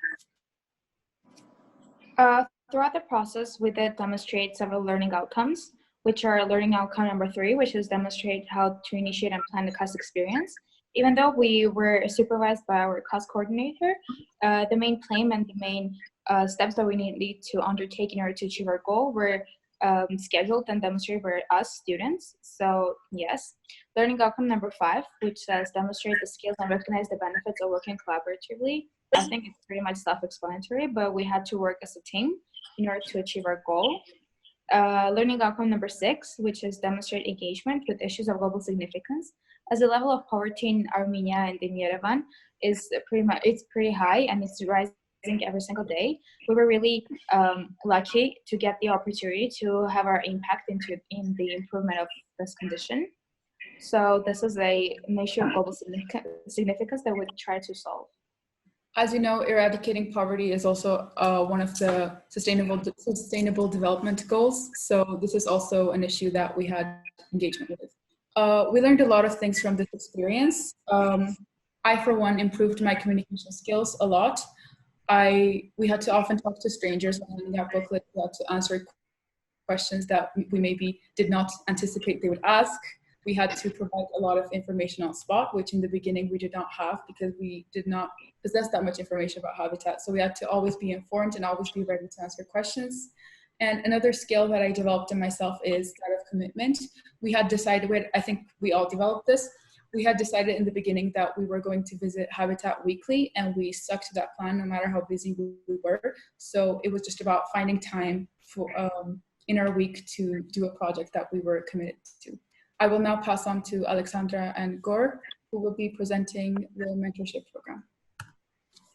Throughout the process, we did demonstrate several learning outcomes, which are learning outcome number 3, which is demonstrate how to initiate and plan the CAS experience. Even though we were supervised by our CAS coordinator, the main claim and the main steps that we needed to undertake in order to achieve our goal were scheduled and demonstrated by us students. So yes, learning outcome number 5, which says demonstrate the skills and recognize the benefits of working collaboratively. I think it's pretty much self-explanatory, but we had to work as a team in order to achieve our goal. Learning outcome number 6, which is demonstrate engagement with issues of global significance. As the level of poverty in Armenia and in Yerevan is pretty high, and it's rising every single day. We were really lucky to get the opportunity to have our impact in the improvement of this condition. So this is an issue of global significance that we try to solve. As you know, eradicating poverty is also one of the sustainable development goals. So this is also an issue that we had engagement with. We learned a lot of things from this experience. I, for one, improved my communication skills a lot. We had to often talk to strangers when handing out booklets. We had to answer questions that we maybe did not anticipate they would ask. We had to provide a lot of information on spot, which in the beginning we did not have because we did not possess that much information about Habitat. So we had to always be informed and always be ready to answer questions. And another skill that I developed in myself is that of commitment. We had decided, I think we all developed this, we had decided in the beginning that we were going to visit Habitat weekly, and we stuck to that plan no matter how busy we were. So it was just about finding time for in our week to do a project that we were committed to. I will now pass on to Alexandra and Gore, who will be presenting the mentorship program.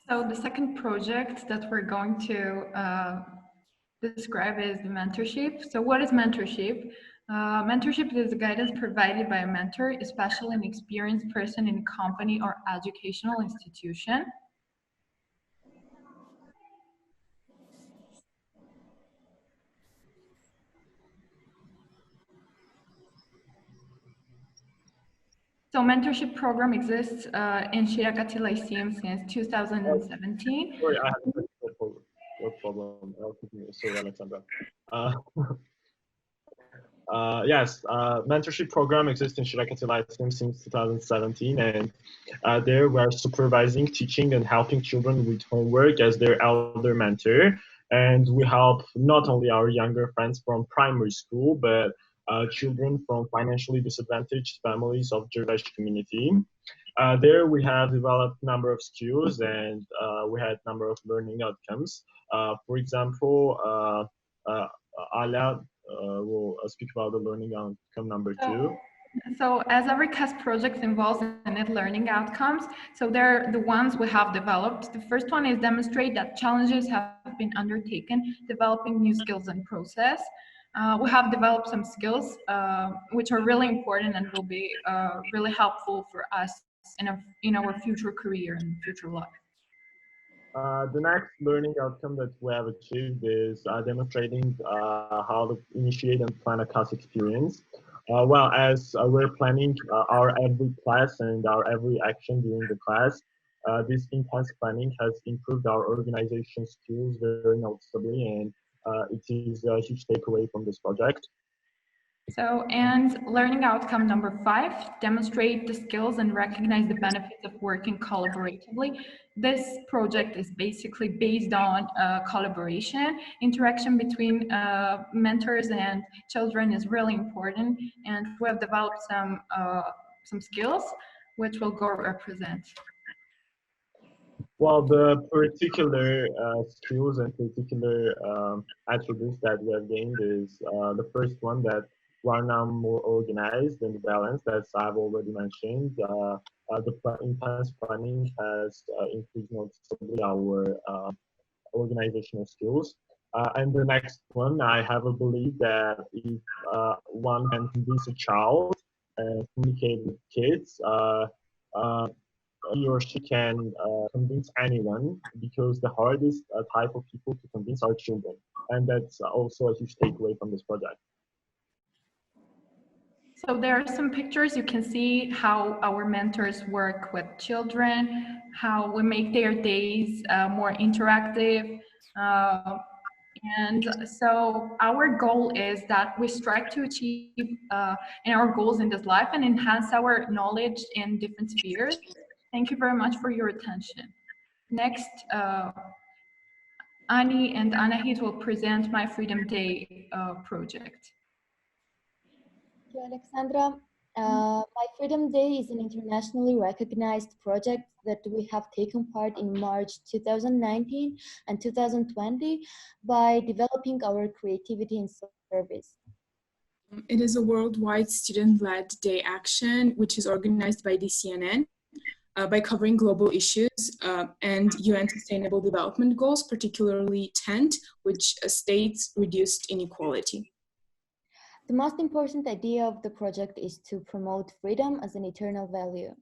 So the second project that we're going to describe is the mentorship. So what is mentorship? Mentorship is the guidance provided by a mentor, especially an experienced person in a company or educational institution. So mentorship program exists in Shirakatsy Lyceum since 2017. Sorry, I have a technical problem. Sorry, Alexandra. Yes, mentorship program exists in Shirakatsy Lyceum since 2017, and there we are supervising, teaching, and helping children with homework as their elder mentor. And we help not only our younger friends from primary school, but children from financially disadvantaged families of Jewish community. There we have developed a number of skills and we had a number of learning outcomes. For example, Alia will speak about the learning outcome number 2. So as every CAS project involves innate learning outcomes, so they're the ones we have developed. The first one is demonstrate that challenges have been undertaken, developing new skills and process. We have developed some skills which are really important and will be really helpful for us in our future career and future life. The next learning outcome that we have achieved is demonstrating how to initiate and plan a CAS experience. Well, as we're planning our every class and our every action during the class, this intense planning has improved our organization skills very noticeably, and it is a huge takeaway from this project. So, and learning outcome number 5, demonstrate the skills and recognize the benefits of working collaboratively. This project is basically based on collaboration. Interaction between mentors and children is really important, and we have developed some skills which we'll go represent. Well, the particular skills and particular attributes that we have gained is the first one, that we are now more organized and balanced, as I've already mentioned. The intense planning has increased noticeably our organizational skills. And the next one, I have a belief that if one can convince a child and communicate with kids, he or she can convince anyone, because the hardest type of people to convince are children. And that's also a huge takeaway from this project. So there are some pictures. You can see how our mentors work with children, how we make their days more interactive. And so our goal is that we strive to achieve in our goals in this life and enhance our knowledge in different spheres. Thank you very much for your attention. Next, Ani and Anahit will present My Freedom Day project. Thank you, Alexandra. My Freedom Day is an internationally recognized project that we have taken part in March 2019 and 2020 by developing our creativity in service. It is a worldwide student-led day action, which is organized by DCNN by covering global issues and UN Sustainable Development Goals, particularly 10, which states reduced inequality. The most important idea of the project is to promote freedom as an eternal value.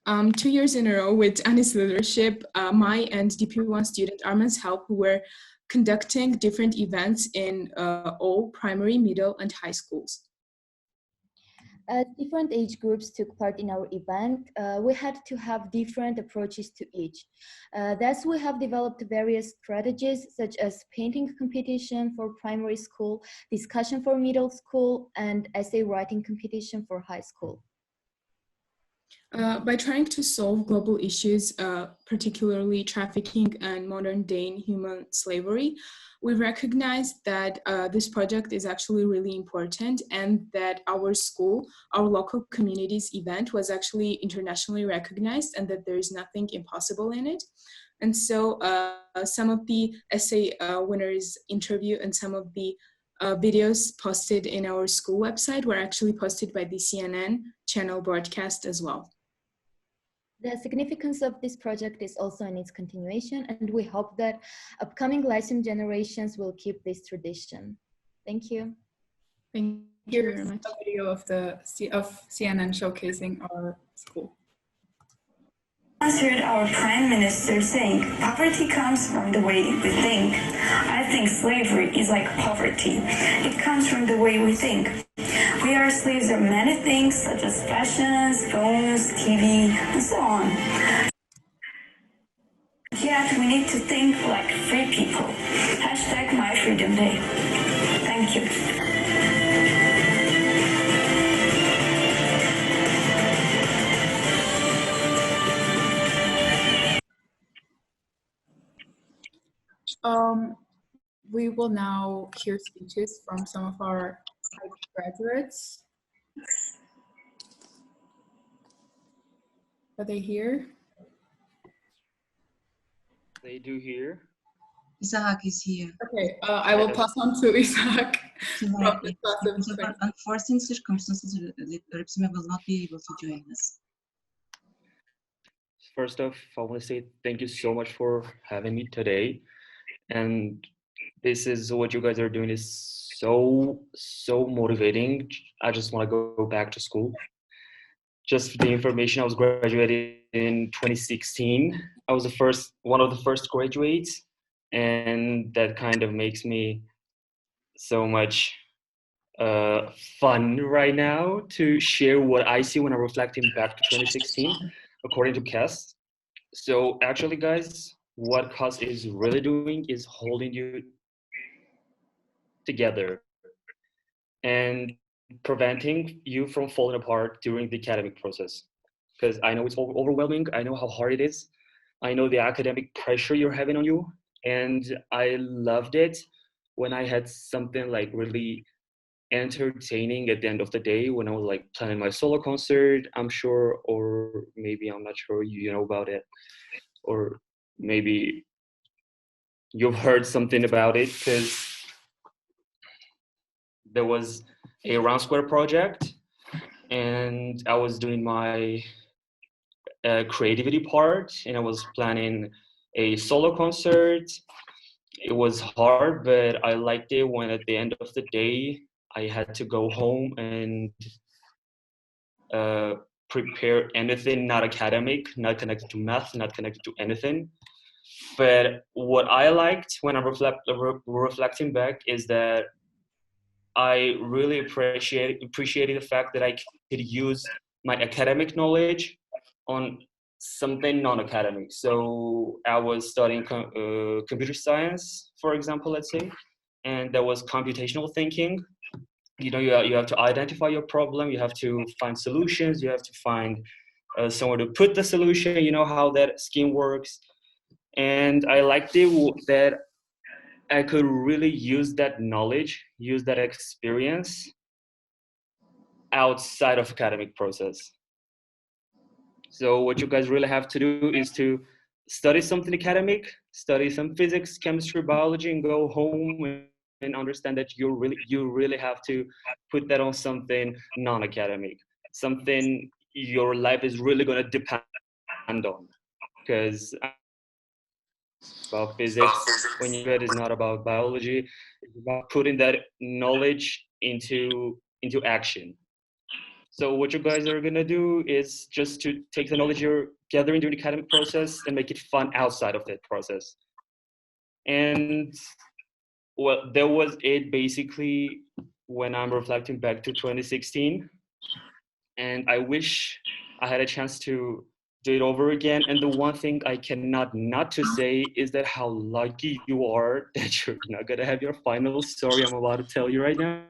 2 years in a row with Annie's leadership, my and DP1 student Arman's help, we were conducting different events in all primary, middle, and high schools. Different age groups took part in our event. We had to have different approaches to each. Thus, we have developed various strategies such as painting competition for primary school, discussion for middle school, and essay writing competition for high school. By trying to solve global issues, particularly trafficking and modern-day human slavery, we recognized that this project is actually really important, and that our school, our local community's event, was actually internationally recognized, and that there is nothing impossible in it. And so some of the essay winners interview and some of the videos posted in our school website were actually posted by the CNN channel broadcast as well. The significance of this project is also in its continuation, and we hope that upcoming Lyceum generations will keep this tradition. Thank you. Thank you very much. A video of CNN showcasing our school. I heard our Prime Minister saying, poverty comes from the way we think. I think slavery is like poverty. It comes from the way we think. We are slaves of many things, such as fashions, phones, TV, and so on. Yet we need to think like free people. Hashtag My Freedom Day. Thank you. We will now hear speeches from some of our graduates. Are they here? They do here. Isaac is here. Okay, I will pass on to Isaac. Unforeseen circumstances, Repsime will not be able to join us. First off, I want to say thank you so much for having me today. And this is what you guys are doing is so motivating. I just want to go back to school. Just for the information, I was graduated in 2016. I was one of the first graduates, and that kind of makes me so much fun right now to share what I see when I'm reflecting back to 2016, according to CAS. So actually, guys, what CAS is really doing is holding you together and preventing you from falling apart during the academic process. Because I know it's overwhelming. I know how hard it is. I know the academic pressure you're having on you. And I loved it when I had something like really entertaining at the end of the day when I was like planning my solo concert, I'm sure, or maybe I'm not sure you know about it, or maybe you've heard something about it, because there was a round square project and I was doing my creativity part and I was planning a solo concert. It was hard, but I liked it when at the end of the day I had to go home and prepare anything not academic, not connected to math, not connected to anything. But what I liked when I'm reflecting back is that I really appreciated the fact that I could use my academic knowledge on something non-academic. So I was studying computer science, for example, let's say, and there was computational thinking. You know, you have to identify your problem, you have to find solutions, you have to find somewhere to put the solution, you know how that scheme works. And I liked it that I could really use that knowledge, use that experience outside of academic process. So what you guys really have to do is to study something academic, study some physics, chemistry, biology, and go home and understand that you really have to put that on something non-academic, something your life is really going to depend on. Because about physics, when you read, is not about biology, it's about putting that knowledge into action. So what you guys are gonna do is just to take the knowledge you're gathering during the academic process and make it fun outside of that process. And well, that was it basically when I'm reflecting back to 2016. And I wish I had a chance to do it over again. And the one thing I cannot not to say is that how lucky you are that you're not gonna have your final. Sorry, I'm about to tell you right now.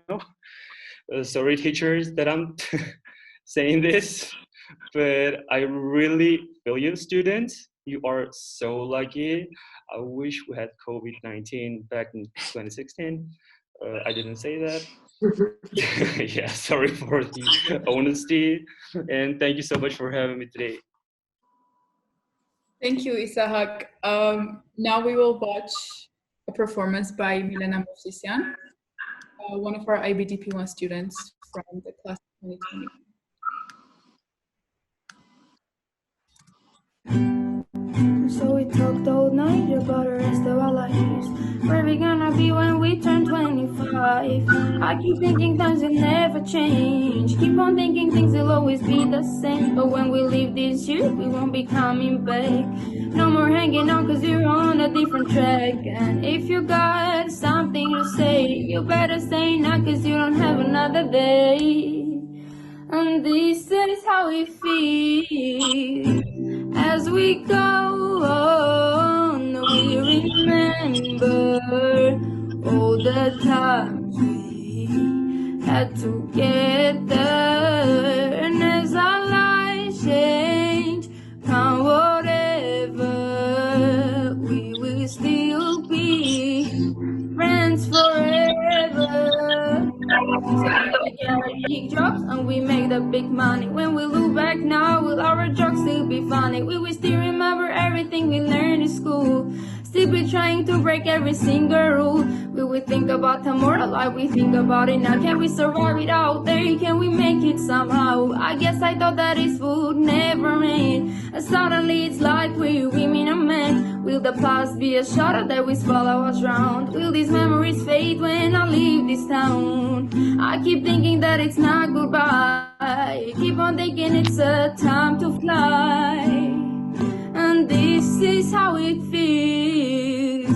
Sorry, teachers, that I'm saying this, but I really feel you, students. You are so lucky. I wish we had COVID-19 back in 2016. I didn't say that. Yeah, sorry for the honesty. And thank you so much for having me today. Thank you, Isaac. Now we will watch a performance by Milena Mosisian, one of our IBDP1 students from the class of 2020. So we talked all night about the rest of our lives. Where we gonna be when we turn 25? I keep thinking times will never change. Keep on thinking things will always be the same. But when we leave this year, we won't be coming back. No more hanging on cause we're on a different track. And if you got something to say, you better say now cause you don't have another day. And this is how we feel as we go on. We remember all the times we had together. And as our lives change, come whatever, we will still be friends forever. So we get big jobs and we make the big money. When we look back now, will our jokes still be funny? We will still remember everything we learned in school. Still be trying to break every single rule. We will think about tomorrow like we think about it now. Can we survive it out there? Can we make it somehow? I guess I thought that this would never end. And suddenly it's like we're women and men. Will the past be a shadow that we swallow us round? Will these memories fade when I leave this town? I keep thinking that it's not goodbye. Keep on thinking it's a time to fly. And this is how it feels.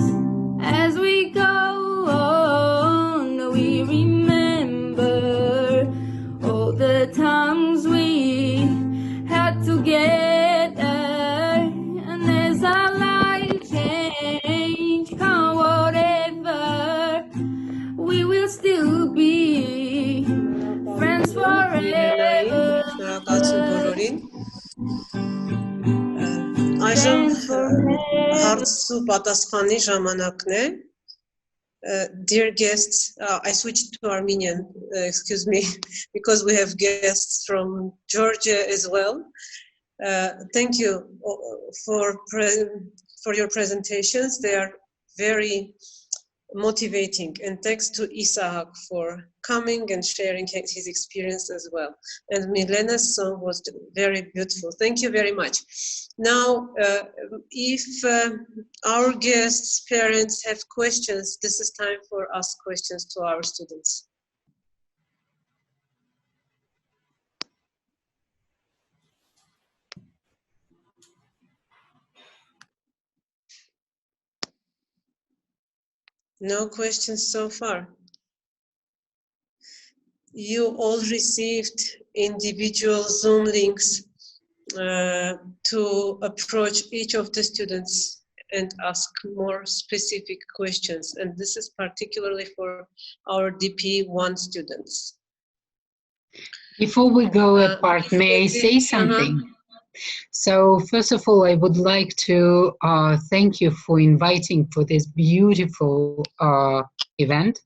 As we go on, we remember all the times we had together. And as our lives change, come whatever, we will still be friends forever. Այժմ հարց ու պատասխանի ժամանակն է. Dear guests, I switched to Armenian, excuse me, because we have guests from Georgia as well. Thank you for your presentations. They are very motivating, and thanks to Isaac for coming and sharing his experience as well. And Milena's song was very beautiful. Thank you very much. Now, if our guests' parents have questions, this is time for ask questions to our students. No questions so far. You all received individual Zoom links to approach each of the students and ask more specific questions. And this is particularly for our DP1 students. Before we go apart, may I say something? So first of all, I would like to thank you for inviting for this beautiful event.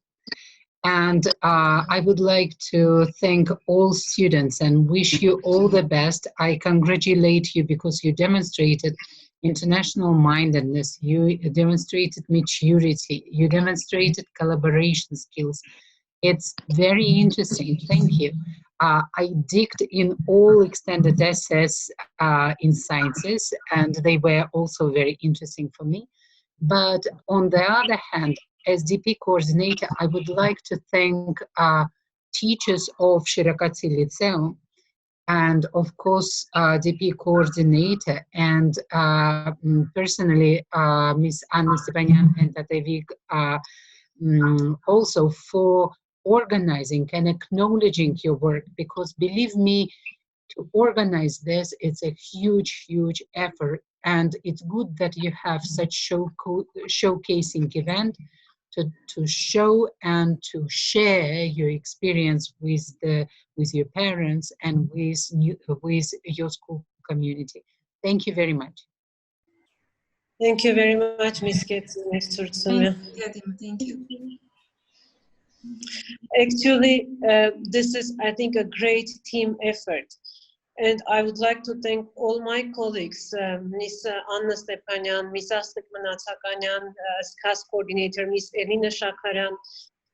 And I would like to thank all students and wish you all the best. I congratulate you because you demonstrated international mindedness, you demonstrated maturity, you demonstrated collaboration skills. It's very interesting, thank you. I digged in all extended essays in sciences, and they were also very interesting for me. But on the other hand, as DP coordinator, I would like to thank teachers of Shirakatsy Lyceum, and of course, DP coordinator, and personally, Ms. Anna Stepanyan and Tatevik, also for organizing and acknowledging your work, because believe me, to organize this, it's a huge, huge effort, and it's good that you have such showcasing event to show and to share your experience with your parents and with your school community. Thank you very much. Thank you very much, Ms. Mr. Tsume. Thank you. Actually, this is, I think, a great team effort. And I would like to thank all my colleagues, Ms. Anna Stepanyan, Ms. Aslik Manatsakanyan, CAS coordinator, Ms. Elina Shakharyan,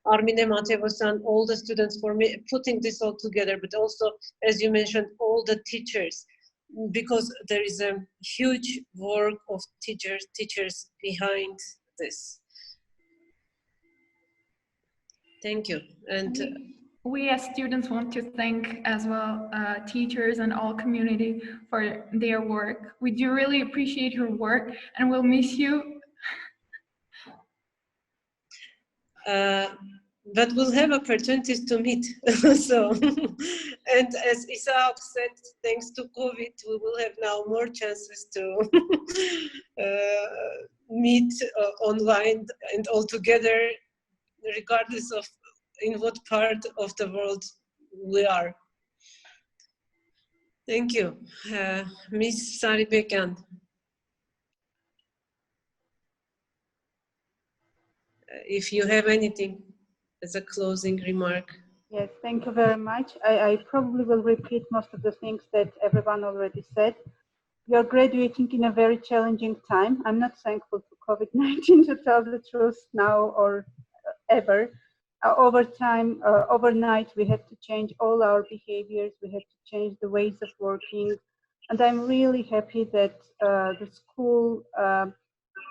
Armine Matevosan, all the students for putting this all together, but also, as you mentioned, all the teachers, because there is a huge work of teachers behind this. Thank you. And we as students want to thank as well teachers and all community for their work. We do really appreciate your work and we'll miss you. But we'll have opportunities to meet. So, and as Isaac said, thanks to COVID, we will have now more chances to meet online and all together, regardless of in what part of the world we are. Thank you. Ms. Saribekyan. If you have anything as a closing remark, Yes, thank you very much. I probably will repeat most of the things that everyone already said. You're graduating in a very challenging time. I'm not thankful to COVID-19 to tell the truth now or ever. Overnight, we had to change all our behaviors. We had to change the ways of working. And I'm really happy that the school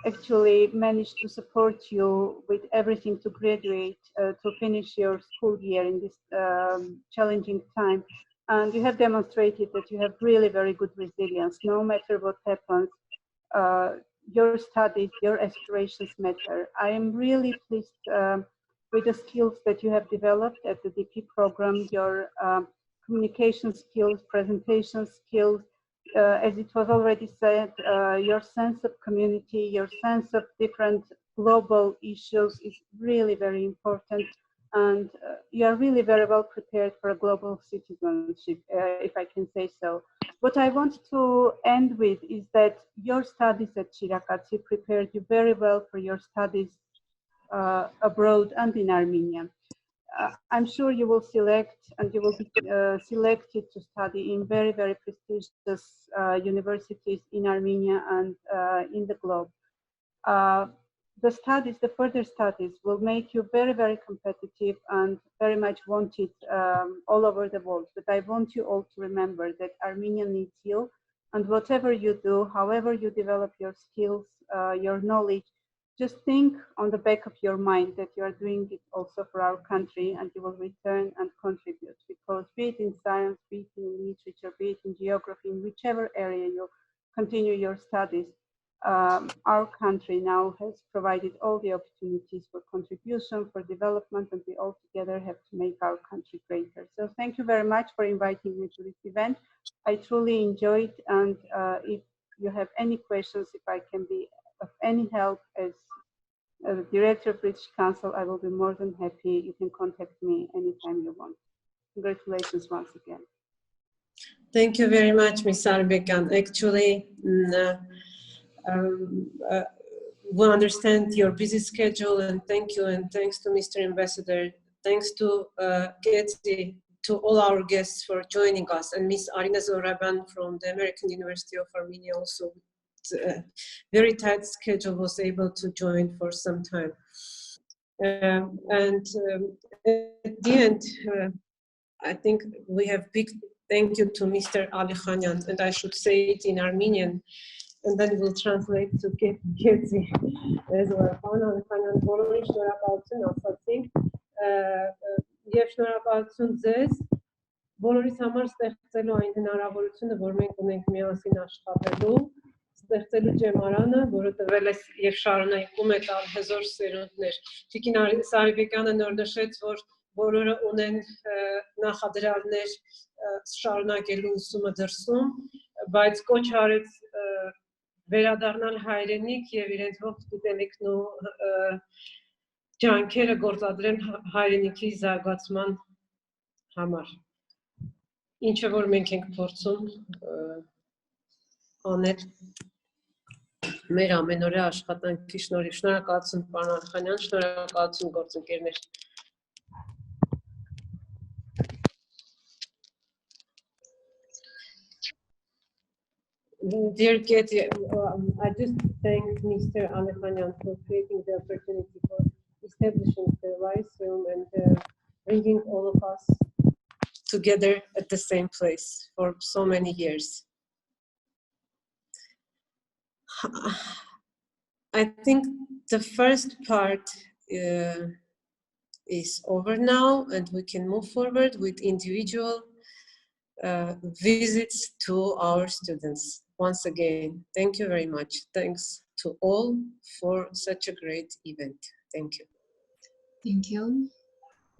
actually managed to support you with everything to graduate, to finish your school year in this challenging time. And you have demonstrated that you have really very good resilience. No matter what happens, your studies, your aspirations matter. I am really pleased with the skills that you have developed at the DP program, your communication skills, presentation skills, as it was already said, your sense of community, your sense of different global issues is really very important. And you are really very well prepared for a global citizenship, if I can say so. What I want to end with is that your studies at Shirakatsy prepared you very well for your studies abroad and in Armenia. I'm sure you will select and you will be selected to study in very, very prestigious universities in Armenia and in the globe. The further studies will make you very, very competitive and very much wanted all over the world. But I want you all to remember that Armenia needs you, and whatever you do, however you develop your skills, your knowledge, just think on the back of your mind that you are doing it also for our country, and you will return and contribute, because be it in science, be it in literature, be it in geography, in whichever area you continue your studies, our country now has provided all the opportunities for contribution, for development, and we all together have to make our country greater. So thank you very much for inviting me to this event. I truly enjoyed, and if you have any questions, if I can be of any help as the Director of British Council, I will be more than happy. You can contact me anytime you want. Congratulations once again. Thank you very much, Ms. Arbekan. Actually, we understand your busy schedule, and thank you, and thanks to Mr. Ambassador, thanks to Getty, to all our guests for joining us, and Ms. Arina Zoraban from the American University of Armenia also, very tight schedule, was able to join for some time. At the end, I think we have big thank you to Mr. Ali Khanyan, and I should say it in Armenian, and then we'll translate to Getty as well. Ali Khanyan, բոլորին շնորհակալություն ասացինք, եւ շնորհակալություն ձեզ, բոլորիս համար ստեղծելու այն հնարավորությունը, որ մենք ունենք միասին աշխատելու, ստեղծելու ճեմարանը, որը տվել է եւ շարունակում է տալ հզոր սերունդներ։ Տիկին Սարիբեկյանը նոր նշեց, որ բոլորը ունեն նախադրյալներ շարունակելու ուսումը դրսում, բայց կոչ արեց վերադառնալ հայրենիք եւ իրենց ողջ գիտելիքն ու ջանքերը գործադրեն հայրենիքի զարգացման համար։ Ինչը որ մենք ենք փորձում անել մեր ամենօրյա աշխատանքի շնորհիվ։ Շնորհակալություն պարոն Արխանյան, շնորհակալություն գործընկերներ։ Dear Getty, I just thank Mr. Alekhanian for creating the opportunity for establishing the Lyceum and bringing all of us together at the same place for so many years. I think the first part is over now, and we can move forward with individual visits to our students. Once again, thank you very much. Thanks to all for such a great event. Thank you. Thank you.